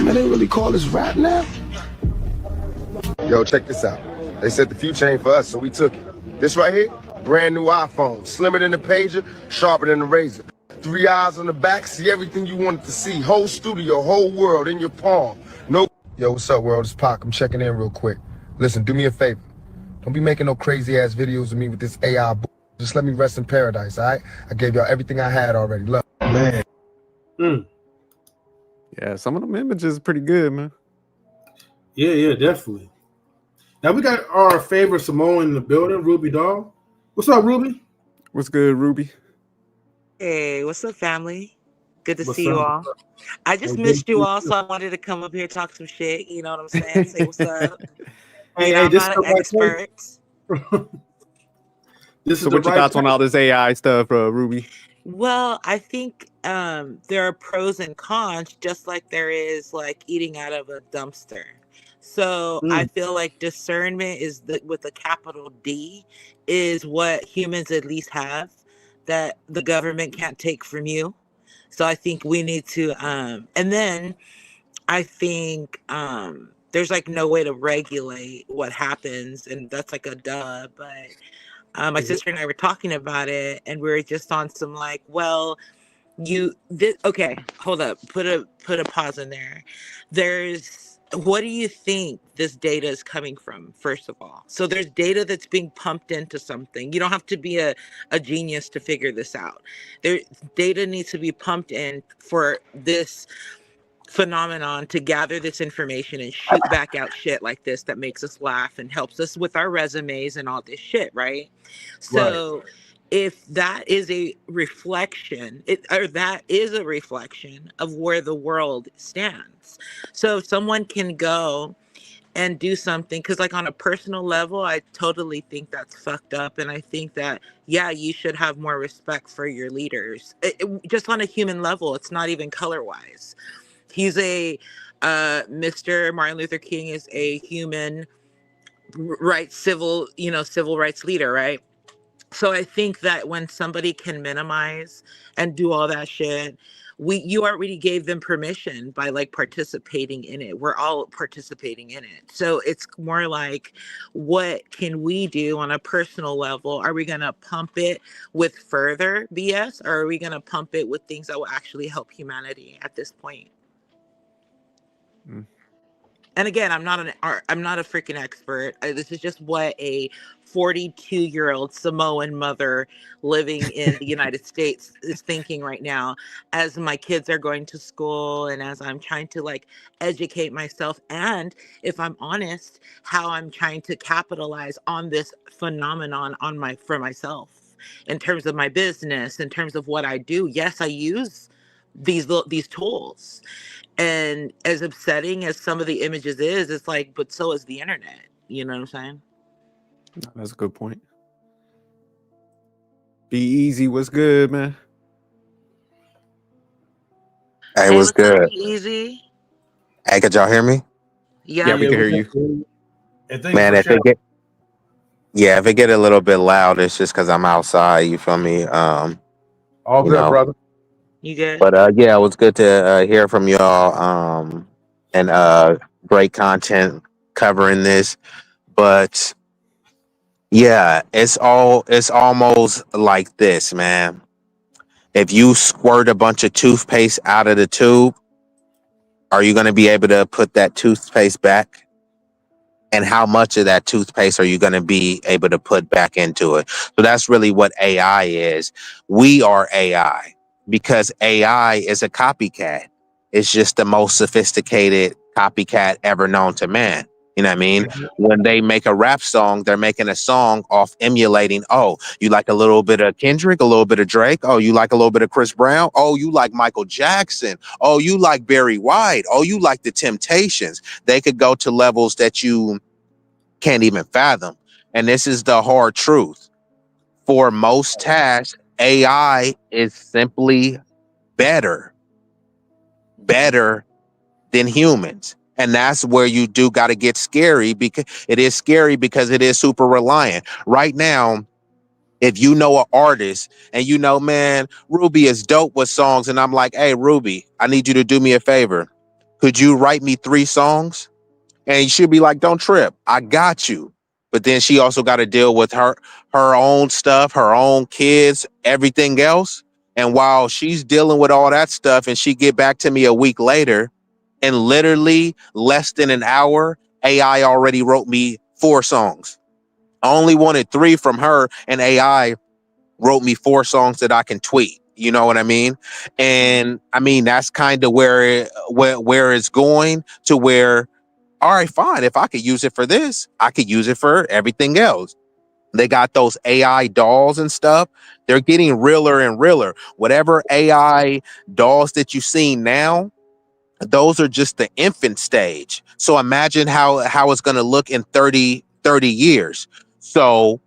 Speaker 11: Man, they really call this rap now? Yo, check this out. They said the future ain't for us, so we took it. This right here, brand new iPhone. Slimmer than the pager, sharper than the razor. 3 eyes on the back, see everything you wanted to see. Whole studio, whole world in your palm. No. Yo, what's up, world? It's Pac. I'm checking in real quick. Listen, do me a favor. Don't be making no crazy ass videos of me with this AI. Just let me rest in paradise, all right? I gave y'all everything I had already. Love, man.
Speaker 2: Yeah, some of them images are pretty good, man.
Speaker 1: Yeah, definitely. Now we got our favorite Samoan in the building, Ruby Doll. What's up, Ruby?
Speaker 2: What's good, Ruby?
Speaker 10: Hey, what's up, family? Good to
Speaker 1: What's
Speaker 10: see you
Speaker 1: up?
Speaker 10: all. I just missed you all, so I wanted to come up here talk some shit. You know what I'm saying? Say what's up.
Speaker 1: Hey,
Speaker 10: I'm
Speaker 1: this is
Speaker 10: not
Speaker 1: the
Speaker 10: an
Speaker 1: right place.
Speaker 10: expert.
Speaker 1: This
Speaker 2: So
Speaker 1: is the
Speaker 2: what your
Speaker 1: right
Speaker 2: thoughts on
Speaker 1: place.
Speaker 2: all this AI stuff, Ruby?
Speaker 10: Well, I think there are pros and cons, just like there is like eating out of a dumpster. So I feel like discernment is with a capital D is what humans at least have that the government can't take from you. So I think we need to and then I think there's like no way to regulate what happens, and that's like a duh. But my sister and I were talking about it, and we were just on some like, well, okay, hold up, put a pause in there. What do you think this data is coming from, first of all? So there's data that's being pumped into something. You don't have to be a genius to figure this out. Data needs to be pumped in for this phenomenon to gather this information and shoot back out shit like this that makes us laugh and helps us with our resumes and all this shit, right? So if that is a reflection, that is a reflection of where the world stands. So if someone can go and do something, because like on a personal level, I totally think that's fucked up, and I think that yeah, you should have more respect for your leaders. Just on a human level, it's not even color wise. He's a Mr. Martin Luther King is a human rights civil rights leader, right? So I think that when somebody can minimize and do all that shit, you already gave them permission by like participating in it. We're all participating in it. So it's more like, what can we do on a personal level? Are we gonna pump it with further BS, or are we gonna pump it with things that will actually help humanity at this point? And again, I'm not a freaking expert. This is just what a 42-year-old Samoan mother living in the United States is thinking right now, as my kids are going to school and as I'm trying to like educate myself, and if I'm honest, how I'm trying to capitalize on this phenomenon for myself in terms of my business, in terms of what I do. Yes, I use these tools. And as upsetting as some of the images is, it's like, but so is the internet. You know what I'm saying?
Speaker 2: That's a good point. Be easy. What's good, man?
Speaker 12: Hey, what's
Speaker 10: What's up,
Speaker 12: good?
Speaker 10: Easy?
Speaker 12: Hey, could y'all hear me?
Speaker 2: Yeah, we can hear you.
Speaker 1: And thank you
Speaker 12: Man,
Speaker 1: for sharing.
Speaker 12: if it get a little bit loud, it's just because I'm outside. You feel me?
Speaker 1: All
Speaker 12: You
Speaker 1: good,
Speaker 12: know.
Speaker 1: brother.
Speaker 10: You good?
Speaker 12: But yeah, it was good to hear from y'all. And great content covering this. But yeah, it's almost like this, man. If you squirt a bunch of toothpaste out of the tube, are you going to be able to put that toothpaste back? And how much of that toothpaste are you going to be able to put back into it? So that's really what AI is. We are AI because AI is a copycat. It's just the most sophisticated copycat ever known to man. You know what I mean? When they make a rap song, they're making a song off emulating, oh, you like a little bit of Kendrick, a little bit of Drake. Oh, you like a little bit of Chris Brown. Oh, you like Michael Jackson. Oh, you like Barry White. Oh, you like the Temptations. They could go to levels that you can't even fathom. And this is the hard truth. For most tasks, AI is simply better than humans. And that's where you do got to get scary, because it is scary because it is super reliant. Right now, if you know an artist and you know, man, Ruby is dope with songs, and I'm like, hey, Ruby, I need you to do me a favor. Could you write me 3 songs? And she'll be like, don't trip, I got you. But then she also got to deal with her own stuff, her own kids, everything else. And while she's dealing with all that stuff, and she get back to me a week later, in literally less than an hour, AI already wrote me 4 songs. I only wanted 3 from her, and AI wrote me 4 songs that I can tweet. You know what I mean? And I mean, that's kind of where it's going to where, all right, fine. If I could use it for this, I could use it for everything else. They got those AI dolls and stuff. They're getting realer and realer. Whatever AI dolls that you've seen now, those are just the infant stage. So imagine how it's going to look in 30 years. So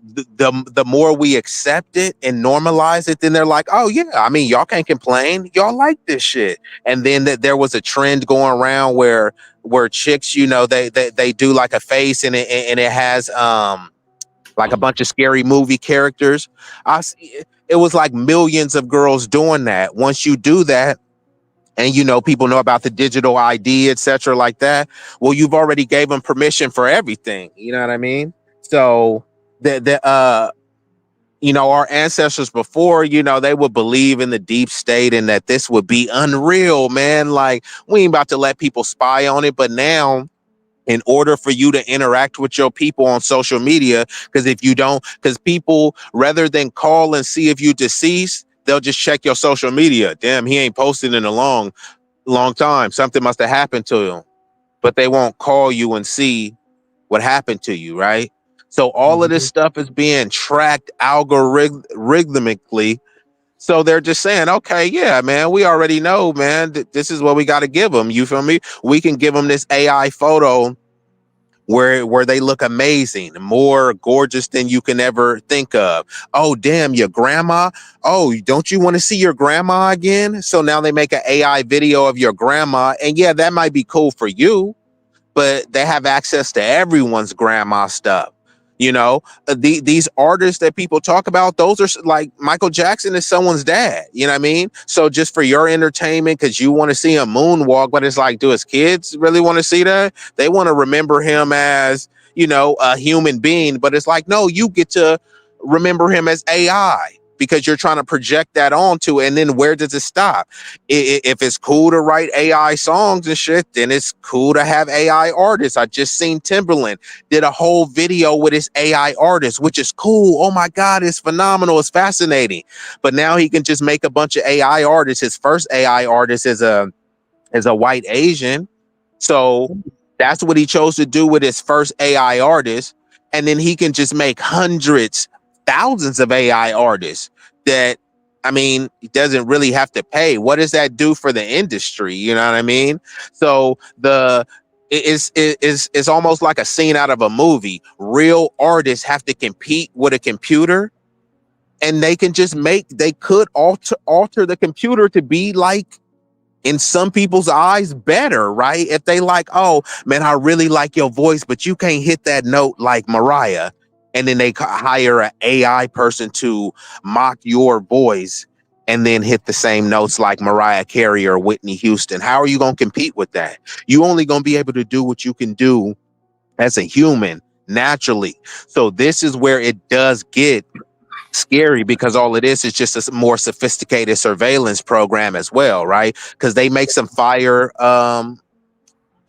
Speaker 12: the more we accept it and normalize it, then they're like, oh yeah, I mean, y'all can't complain, y'all like this shit. And then there was a trend going around where chicks, you know, they do like a face and it has like a bunch of scary movie characters. It was like millions of girls doing that. Once you do that, and you know, people know about the digital ID, etc., like that. Well, you've already gave them permission for everything. You know what I mean? So you know, our ancestors before, you know, they would believe in the deep state and that this would be unreal, man. Like, we ain't about to let people spy on it. But now, in order for you to interact with your people on social media, because if you don't, because people, rather than call and see if you deceased, they'll just check your social media. Damn, he ain't posted in a long time. Something must have happened to him. But they won't call you and see what happened to you, right? So all of this stuff is being tracked algorithmically. So they're just saying, okay, yeah, man, we already know, man, this is what we got to give them. You feel me? We can give them this AI photo where they look amazing, more gorgeous than you can ever think of. Oh, damn, your grandma. Oh, don't you want to see your grandma again? So now they make an AI video of your grandma. And yeah, that might be cool for you, but they have access to everyone's grandma stuff. You know, these artists that people talk about, those are like Michael Jackson is someone's dad. You know what I mean? So just for your entertainment, because you want to see him moonwalk, but it's like, do his kids really want to see that? They want to remember him as, you know, a human being. But it's like, no, you get to remember him as AI because you're trying to project that onto it. And then where does it stop? If it's cool to write AI songs and shit, then it's cool to have AI artists. I just seen Timberland did a whole video with his AI artist, which is cool. Oh my God, it's phenomenal. It's fascinating. But now he can just make a bunch of AI artists. His first AI artist is a white Asian. So that's what he chose to do with his first AI artist. And then he can just make hundreds, thousands of AI artists that, I mean, he doesn't really have to pay. What does that do for the industry? You know what I mean? So it's almost like a scene out of a movie. Real artists have to compete with a computer, and they could alter the computer to be like, in some people's eyes, better, right? If they like, oh man, I really like your voice, but you can't hit that note like Mariah. And then they hire an AI person to mock your voice and then hit the same notes like Mariah Carey or Whitney Houston. How are you going to compete with that? You only going to be able to do what you can do as a human naturally. So this is where it does get scary, because all it is just a more sophisticated surveillance program as well, right? Because they make some fire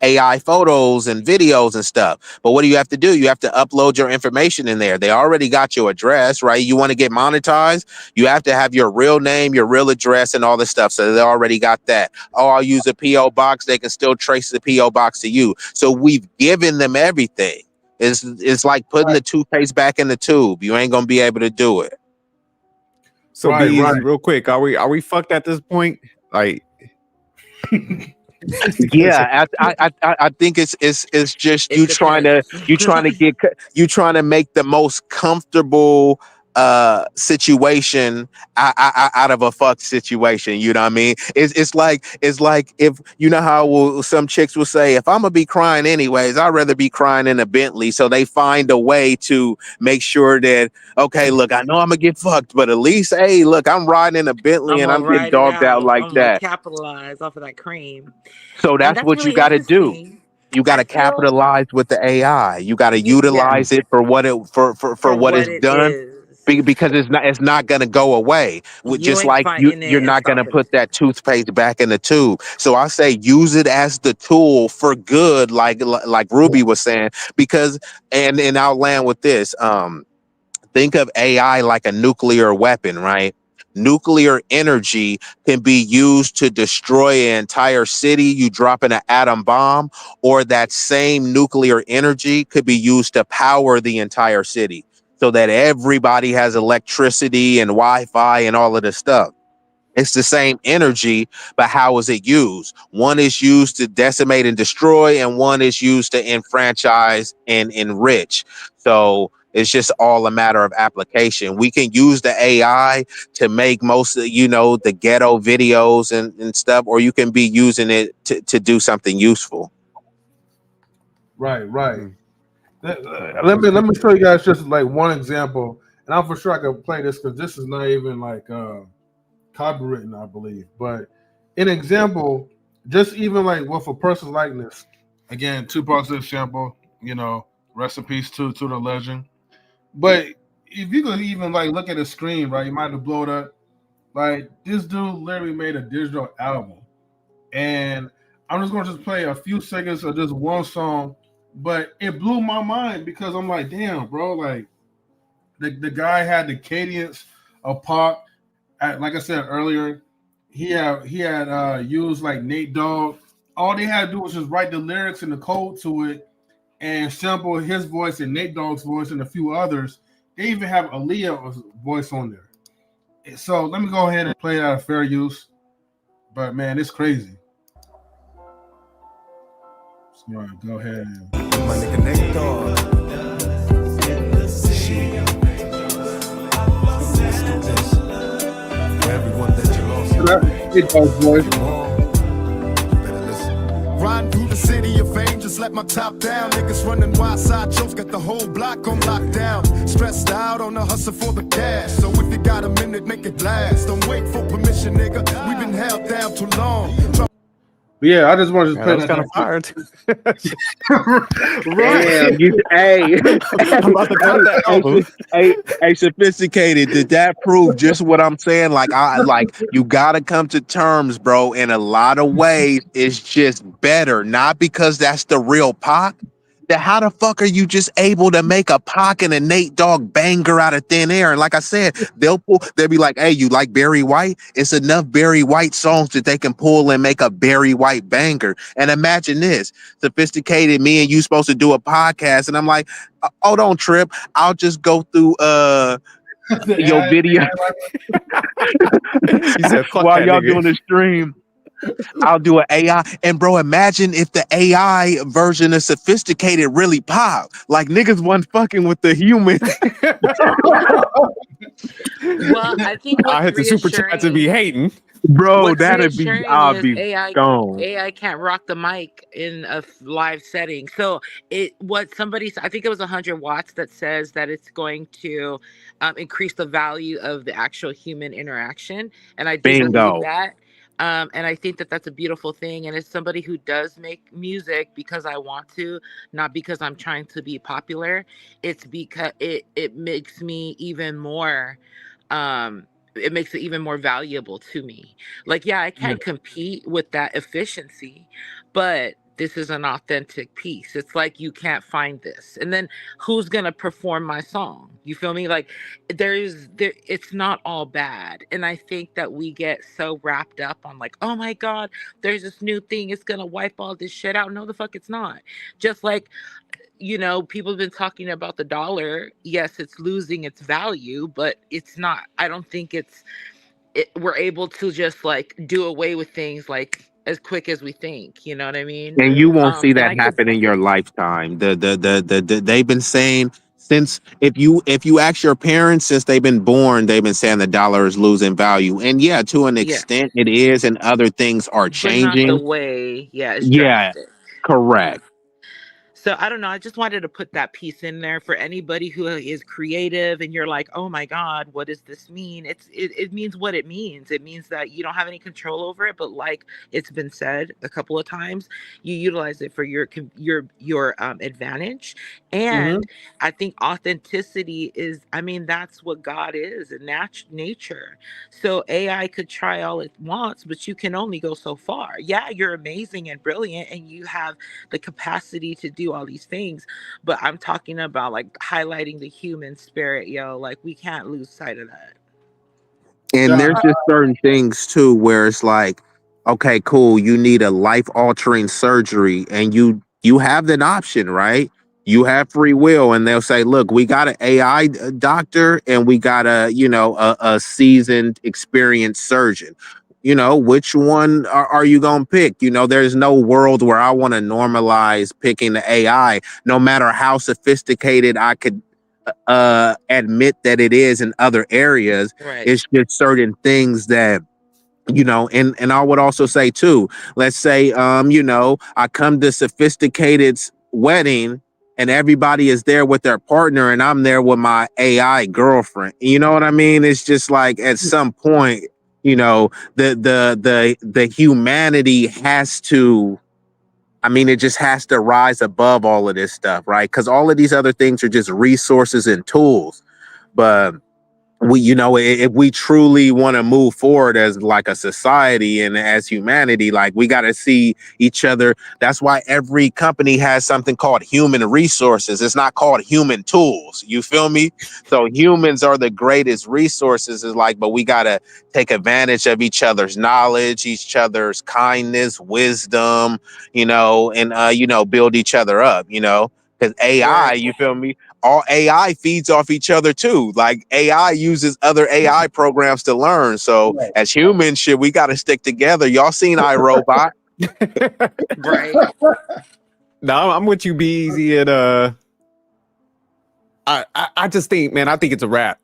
Speaker 12: AI photos and videos and stuff. But what do you have to do? You have to upload your information in there. They already got your address, right? You want to get monetized, you have to have your real name, your real address, and all this stuff. So they already got that. Oh, I'll use a PO box. They can still trace the PO box to you. So we've given them everything. It's like putting the toothpaste back in the tube. You ain't gonna be able to do it.
Speaker 2: So real quick, are we fucked at this point? Like,
Speaker 12: yeah, I think it's just you trying to make the most comfortable situation out of a fucked situation. You know what I mean? It's like if you know how some chicks will say, if I'm gonna be crying anyways, I'd rather be crying in a Bentley. So they find a way to make sure that, okay, look, I know I'm gonna get fucked, but at least, hey, look, I'm riding in a Bentley and I'm getting dogged out like that.
Speaker 10: Capitalize off of that cream.
Speaker 12: So that's what
Speaker 10: really
Speaker 12: you got to do. You got to capitalize with the AI. You got to utilize it for what it for what it's done, because it's not going to go away. Just like you're not going to put that toothpaste back in the tube. So I say use it as the tool for good, like Ruby was saying. Because and I'll land with this. Think of AI like a nuclear weapon, right? Nuclear energy can be used to destroy an entire city. You drop in an atom bomb, or that same nuclear energy could be used to power the entire city so that everybody has electricity and Wi-Fi and all of this stuff. It's the same energy, but how is it used? One is used to decimate and destroy, and one is used to enfranchise and enrich. So it's just all a matter of application. We can use the AI to make most of, the ghetto videos and stuff, or you can be using it to do something useful.
Speaker 1: Right. Let me show you guys just like one example, and I'm for sure I can play this because this is not even like copywritten, I believe. But an example, just even like with a person's likeness. Again, 2 parts of the sample. Rest in peace to the legend. But if you could even like look at the screen, right, you might have blown up. Like this dude literally made a digital album, and I'm just going to play a few seconds of just one song. But it blew my mind because I'm like, damn, bro, like the guy had the cadence of pop. Like I said earlier, he had used like Nate Dogg. All they had to do was just write the lyrics and the code to it and sample his voice and Nate Dogg's voice and a few others. They even have Aaliyah's voice on there. So let me go ahead and play it out of fair use. But man, it's crazy. So go ahead and my nigga Nate Dogg. It goes, boy.
Speaker 13: Riding through the city of fame, just let my top down. Niggas running wild side jokes, got the whole block on lockdown. Stressed out on the hustle for the cash. So if you got a minute, make it last. Don't wait for permission, nigga. We've been held down too long.
Speaker 1: But yeah, I just wanted to play
Speaker 2: that. Kind of fired.
Speaker 12: Damn, I'm about to cut that album. Hey, sophisticated. Did that prove just what I'm saying? Like, you gotta come to terms, bro. In a lot of ways, it's just better. Not because that's the real Pac. How the fuck are you just able to make a Pac and a Nate Dogg banger out of thin air? And like I said, they'll be like, hey, you like Barry White? It's enough Barry White songs that they can pull and make a Barry White banger. And imagine this, sophisticated, me and you supposed to do a podcast. And I'm like, oh, don't trip. I'll just go through your video.
Speaker 2: He said, fuck
Speaker 12: while
Speaker 2: that
Speaker 12: y'all
Speaker 2: nigga.
Speaker 12: doing the stream. I'll do an AI. And bro, imagine if the AI version of sophisticated really pop. Like niggas wasn't fucking with the human.
Speaker 10: Well, I think
Speaker 2: I hit the super chats and be hating.
Speaker 12: Bro, that'd be
Speaker 10: I'll
Speaker 12: be gone.
Speaker 10: AI can't rock the mic in a live setting. So I think it was 100 watts that says that it's going to increase the value of the actual human interaction. And I do believe that. And I think that that's a beautiful thing. And as somebody who does make music because I want to, not because I'm trying to be popular, it's because it makes me even more, it makes it even more valuable to me. Like, yeah, I can't compete with that efficiency, but this is an authentic piece. It's like, you can't find this. And then who's going to perform my song? You feel me? Like it's not all bad. And I think that we get so wrapped up on like, oh my God, there's this new thing. It's going to wipe all this shit out. No, the fuck it's not. Just like, people have been talking about the dollar. Yes, it's losing its value, but it's not. I don't think we're able to just like do away with things like as quick as we think. You know what I mean?
Speaker 12: And you won't see that happen in your lifetime. They've been saying since if you ask your parents since they've been born, they've been saying the dollar is losing value. And yeah, to an extent it is, and other things are changing.
Speaker 10: But not the way, it's
Speaker 12: yeah,
Speaker 10: drastic.
Speaker 12: correct.
Speaker 10: So I don't know. I just wanted to put that piece in there for anybody who is creative and you're like, oh my God, what does this mean? It means what it means. It means that you don't have any control over it, but like it's been said a couple of times, you utilize it for your advantage. And I think authenticity is, that's what God is in nature. So AI could try all it wants, but you can only go so far. Yeah, you're amazing and brilliant and you have the capacity to do all these things, but I'm talking about like highlighting the human spirit, yo. Like we can't lose sight of that.
Speaker 12: And
Speaker 1: Yeah,
Speaker 12: there's just certain things too where it's like, okay, cool, you need a life altering surgery, and you have that option, right? You have free will, and they'll say, look, we got an AI doctor, and we got a seasoned, experienced surgeon. Which one are you gonna pick? There's no world where I want to normalize picking the AI, no matter how sophisticated I could admit that it is in other areas.
Speaker 10: Right.
Speaker 12: It's just certain things that and I would also say too, let's say I come to Sophisticated's wedding, and everybody is there with their partner, and I'm there with my AI girlfriend. You know what I mean? It's just like at some point, the humanity has to, it just has to rise above all of this stuff, right? Because all of these other things are just resources and tools. But if we truly want to move forward as like a society and as humanity, like we got to see each other. That's why every company has something called human resources. It's not called human tools. You feel me? So humans are the greatest resources, is like, but we got to take advantage of each other's knowledge, each other's kindness, wisdom, and build each other up, because AI, you feel me? All AI feeds off each other too. Like AI uses other AI programs to learn. So as humans, shit, we got to stick together. Y'all seen iRobot?
Speaker 10: Right.
Speaker 2: No, I'm with you, Beezy, and I just think, man, I think it's a wrap,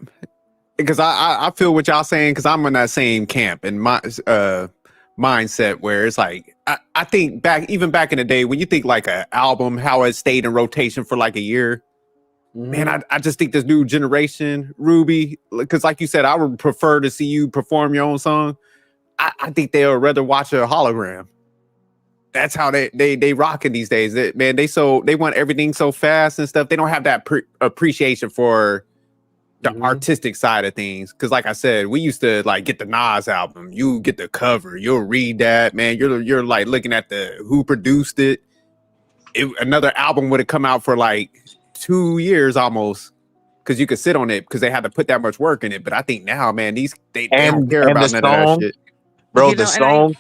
Speaker 2: because I feel what y'all saying, because I'm in that same camp and my mindset where it's like I think back in the day when you think like an album, how it stayed in rotation for like a year. Man, I just think this new generation, Ruby, because like you said, I would prefer to see you perform your own song. I think they'll rather watch a hologram. That's how they rocking these days. They want everything so fast and stuff. They don't have that appreciation for the artistic side of things. Because like I said, we used to like get the Nas album. You get the cover. You'll read that, man. You're like looking at who produced it. Another album would have come out for like 2 years almost, because you could sit on it because they had to put that much work in it. But I think now, man, they don't care about none of that shit.
Speaker 12: Bro, the song.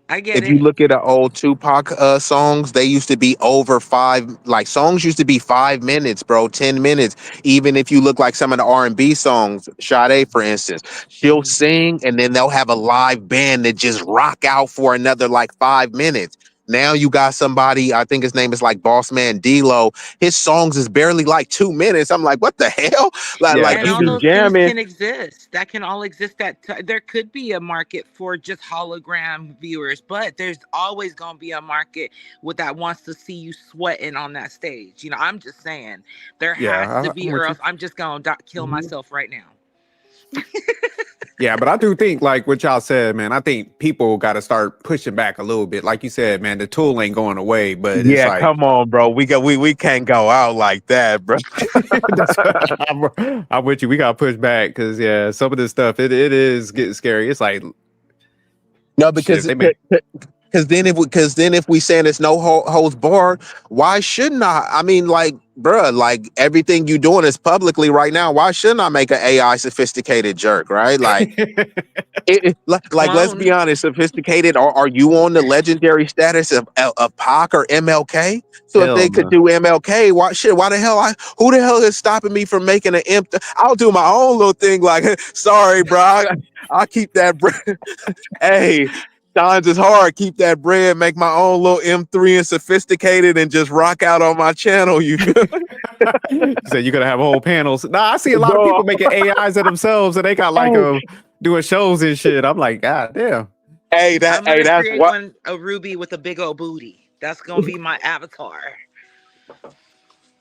Speaker 10: I get
Speaker 12: If you look at the old Tupac songs, they used to be over songs used to be 5 minutes, bro, 10 minutes. Even if you look like some of the R&B songs, Sade, for instance, she'll sing and then they'll have a live band that just rock out for another like 5 minutes. Now you got somebody, I think his name is like Boss Man D-Lo. His songs is barely like 2 minutes. I'm like, what the hell?
Speaker 10: And all those things can exist. That can all exist. There could be a market for just hologram viewers, but there's always gonna be a market that wants to see you sweating on that stage. I'm just saying there has to be, or else I'm just gonna kill myself right now.
Speaker 2: Yeah, but I do think, like what y'all said, man, I think people got to start pushing back a little bit. Like you said, man, the tool ain't going away, but it's like,
Speaker 12: come on, bro. We can't go out like that, bro.
Speaker 2: I'm with you. We got to push back because, some of this stuff, it is getting scary. It's like,
Speaker 12: no, because then if we saying it's no holds barred, why shouldn't I? I mean, like, bruh, like everything you doing is publicly right now. Why shouldn't I make an AI sophisticated jerk, right? Like, let's be honest, sophisticated. Are you on the legendary status of Pac or MLK? So if they could do MLK, why the hell who the hell is stopping me from making an imp? I'll do my own little thing. Like, sorry, bro, I'll keep that. Hey. Times is hard. Keep that bread. Make my own little M3 and sophisticated, and just rock out on my channel. You feel?
Speaker 2: So you're gonna have whole panels. Nah, I see a lot of people making AIs of themselves, and they got like doing shows and shit. I'm like, God damn.
Speaker 10: I'm gonna create a Ruby with a big old booty. That's gonna be my avatar.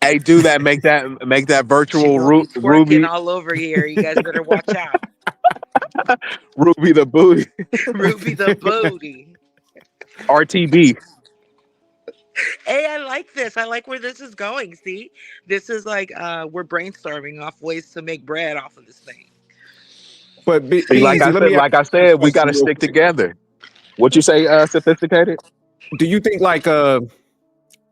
Speaker 12: Hey, do that. Make that virtual Ruby
Speaker 10: all over here. You guys better watch out.
Speaker 12: Ruby the booty.
Speaker 10: Ruby the booty.
Speaker 12: RTB.
Speaker 10: Hey, I like this. I like where this is going. See, this is like we're brainstorming off ways to make bread off of this thing.
Speaker 2: But
Speaker 12: like I said, we got to stick together. What you say, sophisticated?
Speaker 2: Do you think like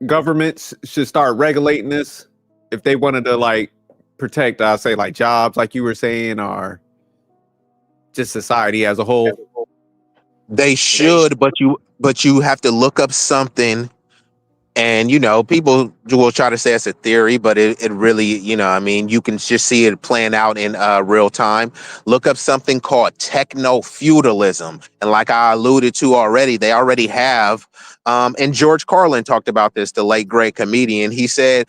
Speaker 2: governments should start regulating this if they wanted to like protect, I say, like jobs, like you were saying, or just society as a whole?
Speaker 12: They should, but you have to look up something. And, people will try to say it's a theory, but it really, I mean, you can just see it playing out in real time. Look up something called techno-feudalism. And like I alluded to already, they already have, and George Carlin talked about this, the late great comedian. He said,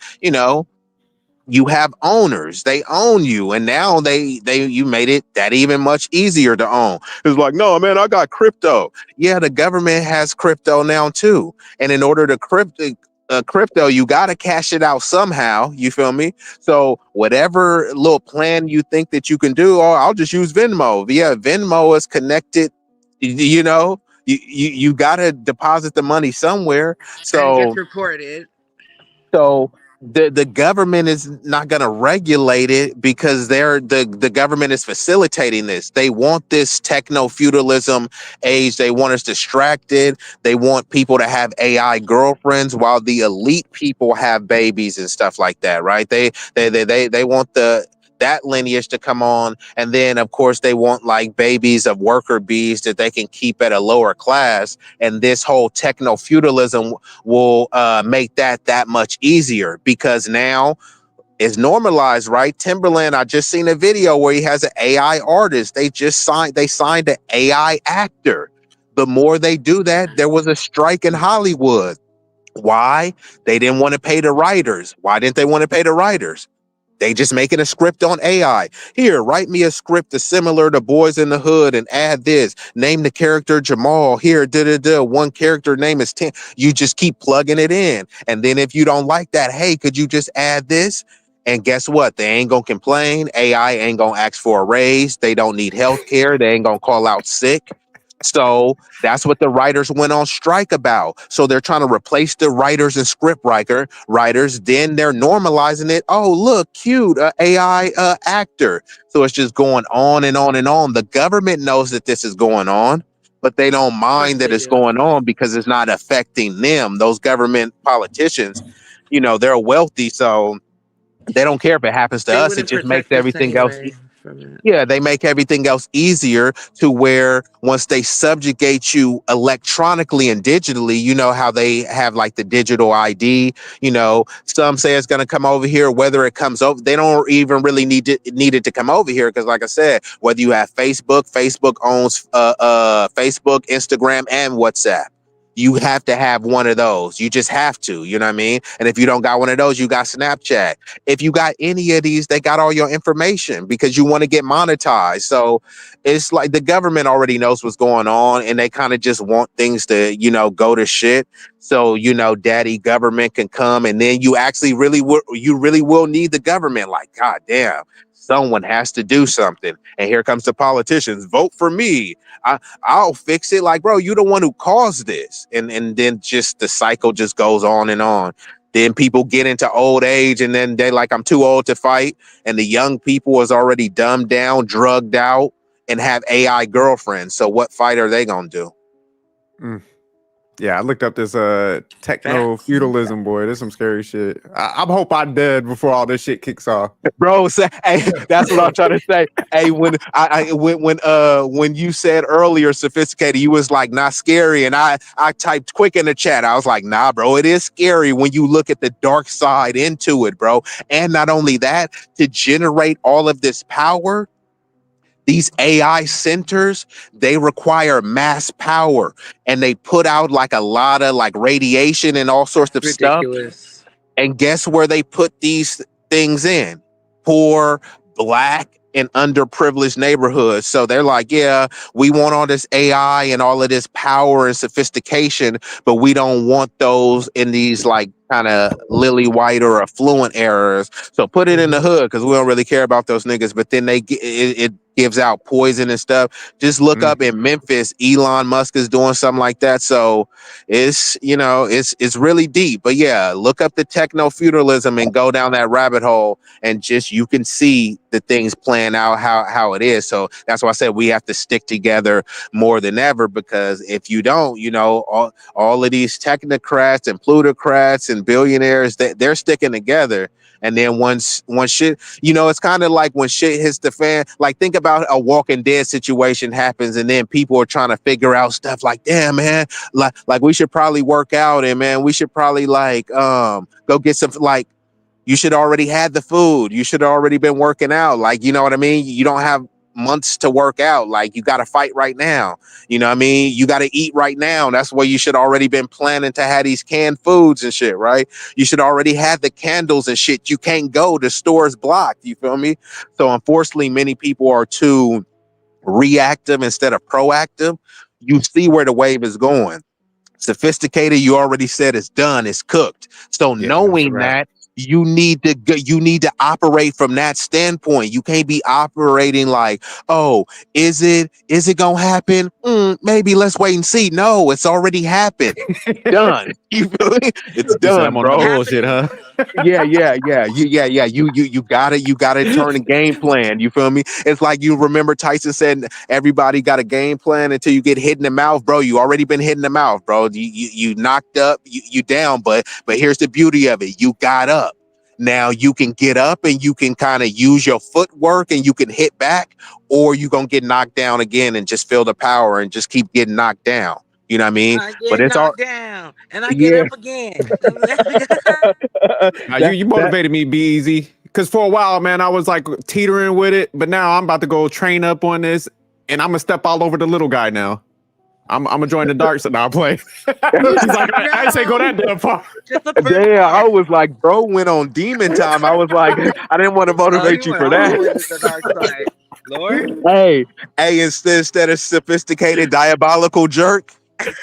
Speaker 12: you have owners, they own you, and now you made it that even much easier to own. It's like, no, man, I got crypto. Yeah, the government has crypto now too, and in order to crypto, you got to cash it out somehow. You feel me? So whatever little plan you think that you can do, or I'll just use Venmo. Yeah, Venmo is connected. You got to deposit the money somewhere.
Speaker 10: And it
Speaker 12: So
Speaker 10: gets reported.
Speaker 12: So the government is not going to regulate it because the government is facilitating this. They want this techno feudalism age. They want us distracted. They want people to have AI girlfriends while the elite people have babies and stuff like that. Right? They want that lineage to come on, and then of course they want like babies of worker bees that they can keep at a lower class, and this whole techno feudalism will make that much easier because now it's normalized, right? Timberland, I just seen a video where he has an AI artist. They signed an AI actor. The more they do that, there was a strike in Hollywood. Why? They didn't want to pay the writers. Why didn't they want to pay the writers? They just making a script on AI. Here, write me a script that's similar to Boys in the Hood and add this. Name the character Jamal. Here, one character name is 10. You just keep plugging it in. And then if you don't like that, hey, could you just add this? And guess what? They ain't gonna complain. AI ain't gonna ask for a raise. They don't need health care. They ain't gonna call out sick. So that's what the writers went on strike about. So they're trying to replace the writers and script writers. Then they're normalizing it. Oh, look, cute, AI actor. So it's just going on and on and on. The government knows that this is going on, but they don't mind that it's going on because it's not affecting them. Those government politicians, they're wealthy, so they don't care if it happens to
Speaker 10: They
Speaker 12: us. It
Speaker 10: wouldn't
Speaker 12: just makes
Speaker 10: protect us
Speaker 12: everything else.
Speaker 10: anyway from it.
Speaker 12: Yeah, they make everything else easier to where once they subjugate you electronically and digitally, you know how they have like the digital ID, some say it's going to come over here, whether it comes over, they don't even really need it to come over here. Because like I said, whether you have Facebook owns Facebook, Instagram, and WhatsApp. You have to have one of those. You just have to, you know what I mean? And if you don't got one of those, you got Snapchat. If you got any of these, they got all your information because you want to get monetized. So it's like the government already knows what's going on and they kind of just want things to, go to shit. So, daddy government can come and then you actually really will need the government. Like, God damn, someone has to do something. And here comes the politicians. Vote for me. I'll fix it. Like, bro, you the one who caused this. And then just the cycle just goes on and on. Then people get into old age and then they like, I'm too old to fight. And the young people is already dumbed down, drugged out, and have AI girlfriends. So what fight are they going to do?
Speaker 2: Yeah, I looked up this techno feudalism, boy. There's some scary shit. I hope I'm dead before all this shit kicks off.
Speaker 12: Bro, hey, that's what I'm trying to say. Hey, when you said earlier sophisticated, you was like not scary, and I typed quick in the chat. I was like, nah, bro, it is scary when you look at the dark side into it, bro. And not only that, to generate all of this power, these AI centers, they require mass power and they put out like a lot of like radiation and all sorts of
Speaker 10: Ridiculous
Speaker 12: stuff. And guess where they put these things in? Poor, Black, and underprivileged neighborhoods. So they're like, yeah, we want all this AI and all of this power and sophistication, but we don't want those in these like kind of lily white or affluent areas. So put it in the hood because we don't really care about those niggas. But then they get it gives out poison and stuff. Just look up in Memphis, Elon Musk is doing something like that. So it's, it's really deep. But yeah, look up the techno feudalism and go down that rabbit hole, and just you can see the things playing out how it is. So that's why I said we have to stick together more than ever, because if you don't, all of these technocrats and plutocrats and billionaires, they're sticking together. And then once shit, it's kind of like when shit hits the fan, like think about a Walking Dead situation happens, and then people are trying to figure out stuff like, damn, man, like we should probably work out, and man, we should probably go get some, like, you should already had the food. You should already been working out. Like, you know what I mean? You don't have months to work out. Like, you got to fight right now. You know what I mean? You got to eat right now. That's why you should already been planning to have these canned foods and shit, right? You should already have the candles and shit. You can't go. The store's blocked. You feel me? So unfortunately, many people are too reactive instead of proactive. You see where the wave is going. Sophisticated, you already said, it's done, it's cooked. So knowing that, you need to operate from that standpoint. You can't be operating like, oh, is it gonna happen? Maybe let's wait and see. No, it's already happened. Done. You feel me? It's done, bro.
Speaker 2: Bullshit, huh?
Speaker 12: Yeah. You gotta turn a game plan. You feel me? It's like, you remember Tyson said everybody got a game plan until you get hit in the mouth, bro. You already been hit in the mouth, bro. You knocked up, you down, but here's the beauty of it. You got up. Now you can get up and you can kind of use your footwork and you can hit back, or you gonna get knocked down again and just feel the power and just keep getting knocked down. You know what I mean?
Speaker 10: I get knocked down and I get up again.
Speaker 2: You motivated me, Be Easy, because for a while, man, I was like teetering with it, but now I'm about to go train up on this, and I'm gonna step all over the little guy now. I'm gonna join the dark side. Now play. He's like, I say go that damn far.
Speaker 12: Damn, I was like, bro went on demon time. I was like, I didn't want to motivate you for that.
Speaker 10: Lord.
Speaker 12: Hey, instead of sophisticated diabolical jerk.
Speaker 2: He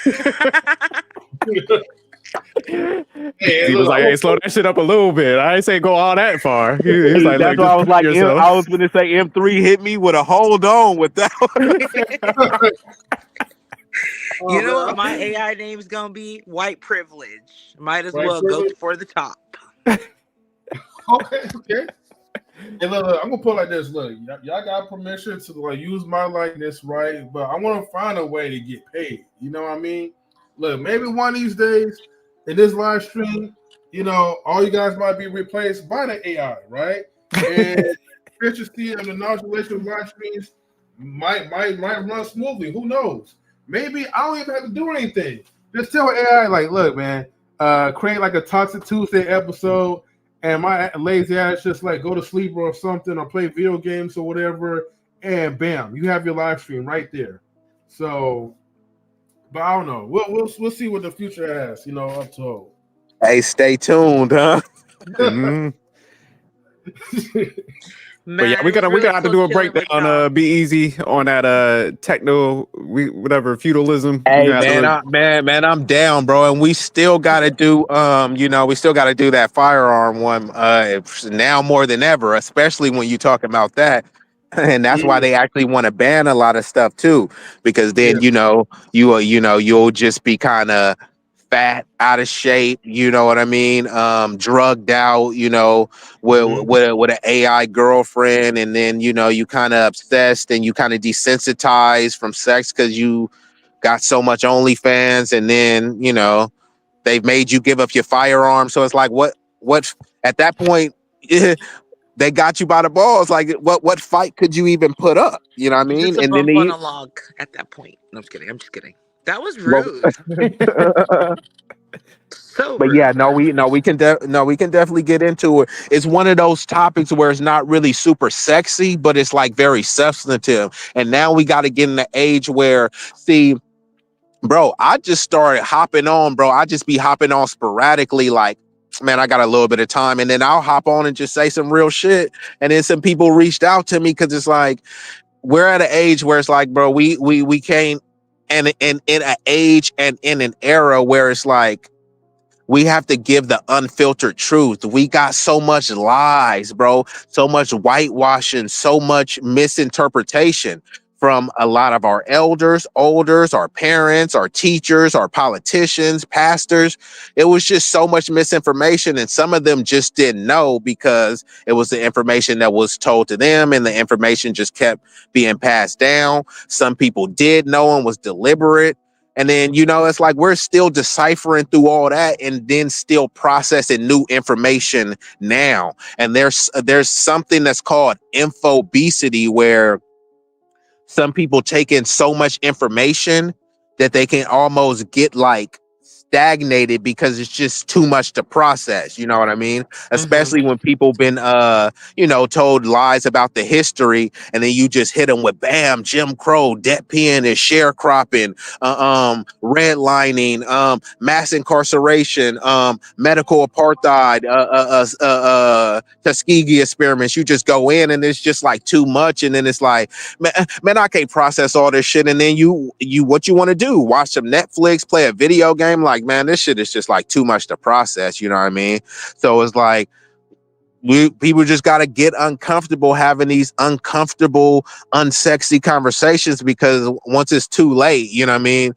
Speaker 2: was like, hey, slow that shit up a little bit. I ain't say go all that far. He's like,
Speaker 12: that's why I was like, I was gonna say M3 hit me with a hold on with that.
Speaker 10: You know what my AI name's gonna be? White privilege. Might as well go for the top.
Speaker 1: Okay. Hey, look, I'm gonna put it like this. Look, y'all got permission to use my likeness, right? But I want to find a way to get paid. You know what I mean? Look, maybe one of these days in this live stream, all you guys might be replaced by the AI, right? And efficiency of the non-relation live streams might run smoothly. Who knows? Maybe I don't even have to do anything. Just tell AI, like, look, man, create like a Toxic Tuesday episode, and my lazy ass just like go to sleep or something, or play video games or whatever, and bam, you have your live stream right there. So, but I don't know. We'll see what the future has, up to.
Speaker 12: Hey, stay tuned, huh?
Speaker 2: But yeah, we gotta have to do a breakdown. Be Easy on that techno, whatever feudalism.
Speaker 12: Hey man, I'm down, bro, and we still gotta do we still gotta do that firearm one now more than ever, especially when you talk about that. And that's why they actually want to ban a lot of stuff too, because then you'll just be kind of fat, out of shape, you know what I mean? Drugged out, with an AI girlfriend, and then you kind of obsessed and you kind of desensitized from sex because you got so much OnlyFans, and then they've made you give up your firearm. So it's like, what at that point? They got you by the balls. Like, what fight could you even put up? You know what I mean?
Speaker 10: Just a bump on a log at that point. No, I'm just kidding. That was rude.
Speaker 12: But yeah, we can definitely get into it. It's one of those topics where it's not really super sexy, but it's like very substantive. And now we got to get in the age where, see, bro, I just started hopping on, bro. I just be hopping on sporadically, like, man, I got a little bit of time, and then I'll hop on and just say some real shit. And then some people reached out to me because it's like, we're at an age where it's like, bro, we can't, and in an age and in an era where it's like, We have to give the unfiltered truth. We got so much lies, bro, so much whitewashing, so much misinterpretation from a lot of our elders, our parents, our teachers, our politicians, pastors. It was just so much misinformation, and some of them just didn't know because it was the information that was told to them, and the information just kept being passed down. Some people did know and was deliberate. And then, it's like we're still deciphering through all that and then still processing new information now. And there's something that's called infobesity, where some people take in so much information that they can almost get like stagnated because it's just too much to process. You know what I mean? Especially when people been told lies about the history, and then you just hit them with bam, Jim Crow, debt pen and sharecropping, redlining, mass incarceration, medical apartheid, Tuskegee experiments. You just go in and it's just like too much, and then it's like, man, I can't process all this shit. And then you what you want to do? Watch some Netflix, play a video game? Like, man, this shit is just like too much to process. You know what I mean? So it's like people just got to get uncomfortable having these uncomfortable, unsexy conversations, because once it's too late, you know what I mean?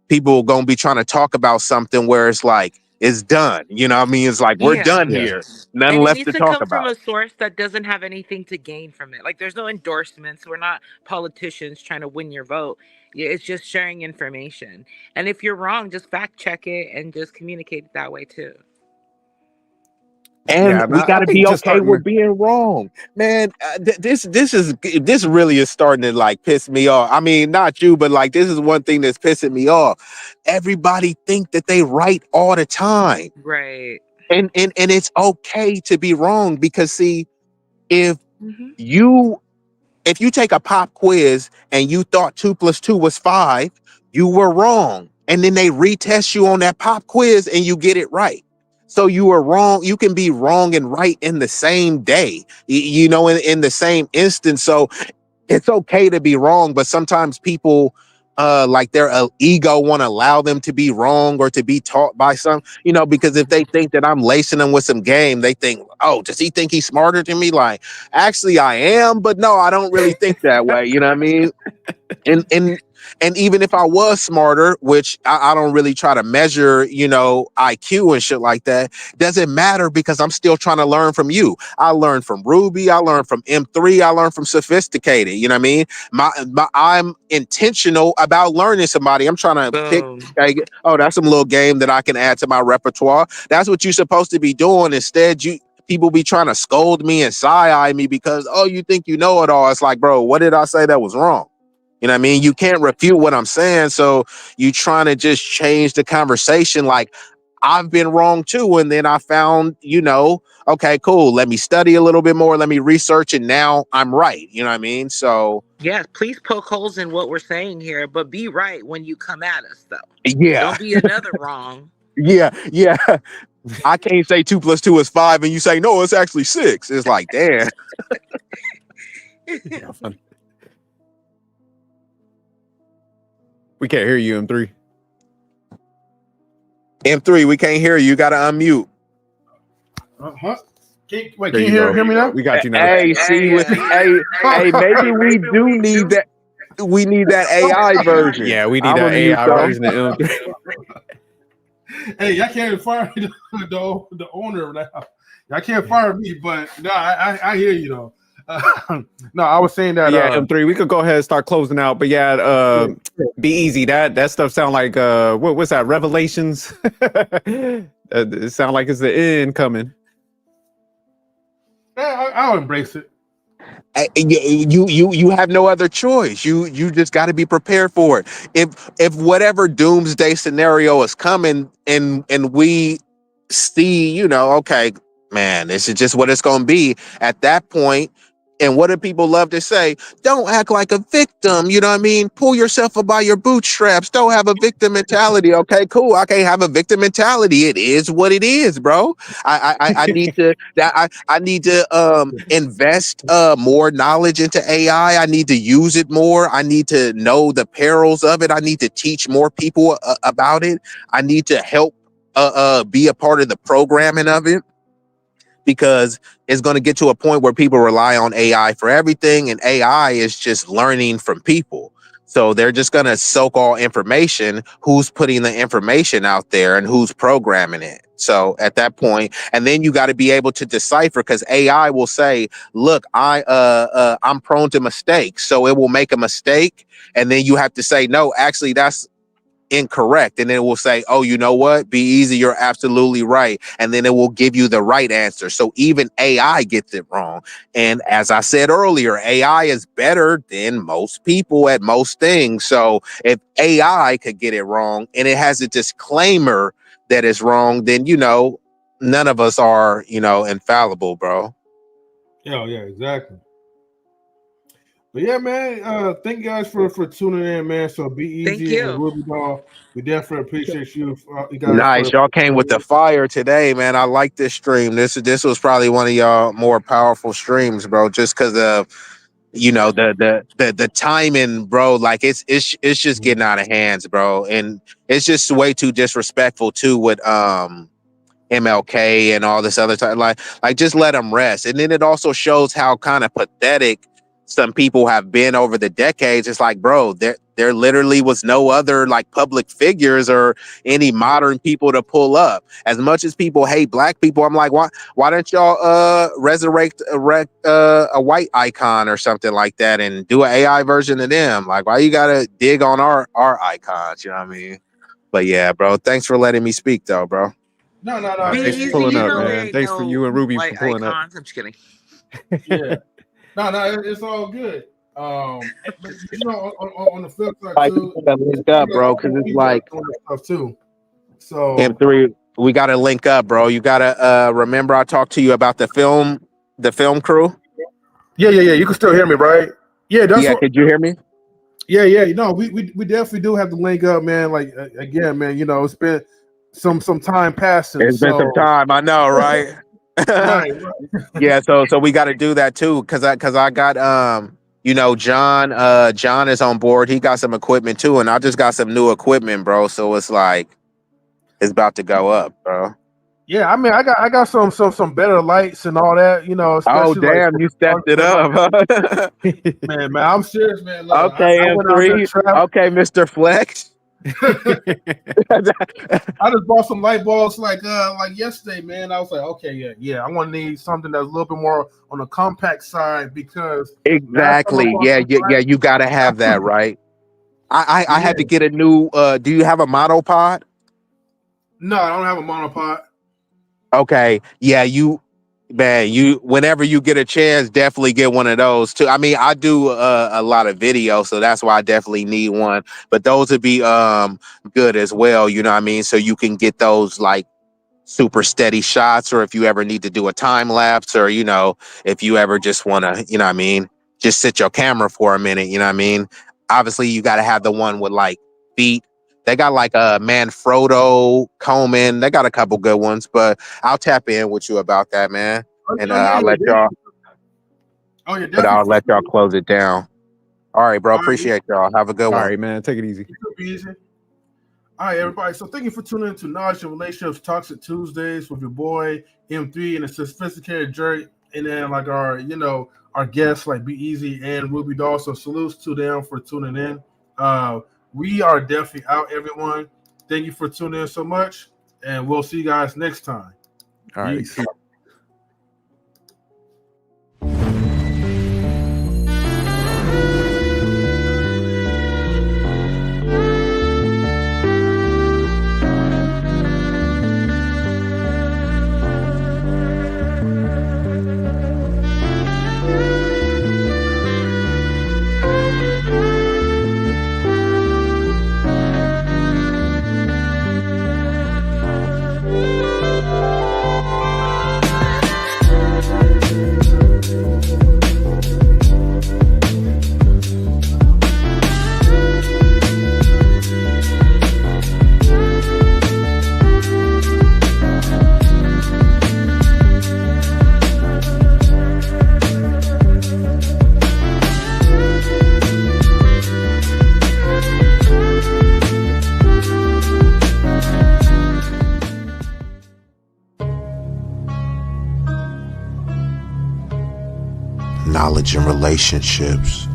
Speaker 12: People are gonna be trying to talk about something where it's like it's done. You know what I mean? It's like we're done here. Nothing
Speaker 10: And it
Speaker 12: left
Speaker 10: needs
Speaker 12: to
Speaker 10: to
Speaker 12: talk
Speaker 10: come from
Speaker 12: about.
Speaker 10: a source that doesn't have anything to gain from it. Like, there's no endorsements. We're not politicians trying to win your vote. It's just sharing information. And if you're wrong, just fact check it and just communicate it that way too.
Speaker 12: And
Speaker 2: Yeah,
Speaker 12: we
Speaker 2: I
Speaker 12: got to
Speaker 2: think
Speaker 12: be
Speaker 2: just
Speaker 12: okay
Speaker 2: starting
Speaker 12: with being wrong, man. This really is starting to like piss me off. I mean, not you, but like this is one thing that's pissing me off. Everybody think that they right all the time,
Speaker 10: Right.
Speaker 12: and it's okay to be wrong, because see, if
Speaker 10: Mm-hmm.
Speaker 12: if you take a pop quiz and you thought 2 + 2 was 5, you were wrong, and then they retest you on that pop quiz and you get it right. So you were wrong. You can be wrong and right in the same day, in the same instance. So it's okay to be wrong, but sometimes people like their ego want to allow them to be wrong or to be taught by some, because if they think that I'm lacing them with some game, they think, oh, does he think he's smarter than me? Like, actually I am, but no, I don't really think that way. You know what I mean? And even if I was smarter, which I don't really try to measure, IQ and shit like that, doesn't matter, because I'm still trying to learn from you. I learned from Ruby, I learned from M3, I learned from Sophisticated. You know what I mean? I'm intentional about learning somebody. I'm trying to pick. Oh, that's some little game that I can add to my repertoire. That's what you're supposed to be doing. Instead, people be trying to scold me and side-eye me because, oh, you think you know it all. It's like, bro, what did I say that was wrong? You know what I mean? You can't refute what I'm saying. So you trying to just change the conversation. Like, I've been wrong too. And then I found, okay, cool. Let me study a little bit more. Let me research. And now I'm right. You know what I mean? So
Speaker 10: Yes, please poke holes in what we're saying here, but be right when you come at us, though.
Speaker 12: yeah.
Speaker 10: Don't be another wrong.
Speaker 12: Yeah. I can't say 2 + 2 is 5 and you say, no, it's actually 6. It's like, damn.
Speaker 2: Yeah, fun. We can't hear you, M3.
Speaker 12: M3, we can't hear you. You got to unmute.
Speaker 1: Wait, can you hear me now?
Speaker 2: We got you now.
Speaker 12: Hey, maybe we do need that. We need that AI version.
Speaker 2: Yeah, we need that AI version of M3.
Speaker 1: Hey, y'all can't fire the owner now. Y'all can't fire me, but no, I hear you though. No, I was saying that.
Speaker 2: Yeah, M3, we could go ahead and start closing out. But yeah, be easy. That stuff sound like what's that? Revelations. It sound like it's the end coming.
Speaker 1: I'll embrace it.
Speaker 12: You have no other choice. You just got to be prepared for it. If whatever doomsday scenario is coming and we see, okay, man, this is just what it's going to be at that point. And what do people love to say? Don't act like a victim. You know what I mean? Pull yourself up by your bootstraps. Don't have a victim mentality. Okay, cool. I can't have a victim mentality. It is what it is, bro. I need to invest more knowledge into AI. I need to use it more. I need to know the perils of it. I need to teach more people about it. I need to help be a part of the programming of it, because it's going to get to a point where people rely on AI for everything, and AI is just learning from people. So they're just going to soak all information, who's putting the information out there and who's programming it. So at that point, and then you got to be able to decipher, because AI will say, look, I'm prone to mistakes. So it will make a mistake. And then you have to say, no, actually, that's incorrect. And then it will say, oh, you know what? Be easy. You're absolutely right. And then it will give you the right answer. So even AI gets it wrong. And as I said earlier, AI is better than most people at most things. So if AI could get it wrong and it has a disclaimer that it's wrong, then, you know, none of us are, you know, infallible, bro.
Speaker 1: Yeah, exactly. But yeah, man, thank you guys for tuning in, man. So be easy.
Speaker 10: Thank you.
Speaker 1: And Ruby Doll, we definitely appreciate you guys.
Speaker 12: Nice. Y'all came with the fire today, man. I like this stream. This was probably one of y'all more powerful streams, bro, just because of, you know, the timing, bro. Like it's just getting out of hands, bro. And it's just way too disrespectful too with MLK and all this other time. Like just let them rest. And then it also shows how kind of pathetic some people have been over the decades. It's like, bro, there literally was no other like public figures or any modern people to pull up. As much as people hate black people, I'm like, why don't y'all resurrect a white icon or something like that and do an AI version of them? Like, why you gotta dig on our icons? You know what I mean? But yeah, bro, thanks for letting me speak though, bro.
Speaker 1: No.
Speaker 2: Thanks for pulling up, man. Thanks for you and Ruby for pulling up.
Speaker 10: I'm just kidding.
Speaker 1: Yeah. No, it's all good. But, you know, on the flip side too,
Speaker 12: link up, bro, because it's like
Speaker 1: stuff too. So
Speaker 12: M3, we gotta link up, bro. You gotta remember I talked to you about the film crew.
Speaker 1: Yeah. You can still hear me, right? Yeah,
Speaker 12: could you hear me?
Speaker 1: Yeah. No, we definitely do have to link up, man. Like again, man, you know, it's been some time passing.
Speaker 12: It's been some time, I know, right?
Speaker 1: right.
Speaker 12: Yeah, so we got to do that too, because I got you know, John is on board. He got some equipment too, and I just got some new equipment, bro. So it's like it's about to go up, bro.
Speaker 1: Yeah, I mean, I got some better lights and all that, you know.
Speaker 12: Oh damn, you stepped it up,
Speaker 1: man. I'm serious, man. Look,
Speaker 12: okay, M3. Okay, Mr. Flex.
Speaker 1: I just bought some light bulbs like yesterday, man. I was like, okay, yeah, I want to need something that's a little bit more on the compact side, because
Speaker 12: exactly, yeah, you got to have that, right? I had to get a new. Do you have a monopod?
Speaker 1: No, I don't have a monopod.
Speaker 12: Okay, yeah, you whenever you get a chance, definitely get one of those too. I mean, I do a lot of video, so that's why I definitely need one. But those would be good as well, you know what I mean? So you can get those like super steady shots, or if you ever need to do a time lapse, or you know, if you ever just want to, you know what I mean, just sit your camera for a minute, you know what I mean? Obviously, you got to have the one with like feet. They got like a Manfrotto, Coleman. They got a couple good ones, but I'll tap in with you about that, man. And I'll let y'all.
Speaker 1: Oh yeah,
Speaker 12: but I'll let y'all close it down. All right, bro. Appreciate y'all. Have a good one.
Speaker 2: All right, man. Take it easy.
Speaker 1: All right, everybody. So thank you for tuning in to Knowledge and Relationships Toxic Tuesdays with your boy M3 and a sophisticated jerk, and then like our guests like Be Easy and Ruby Doll. So salutes to them for tuning in. We are definitely out, everyone. Thank you for tuning in so much, and we'll see you guys next time.
Speaker 2: All right.
Speaker 1: Peace.
Speaker 14: knowledge and relationships.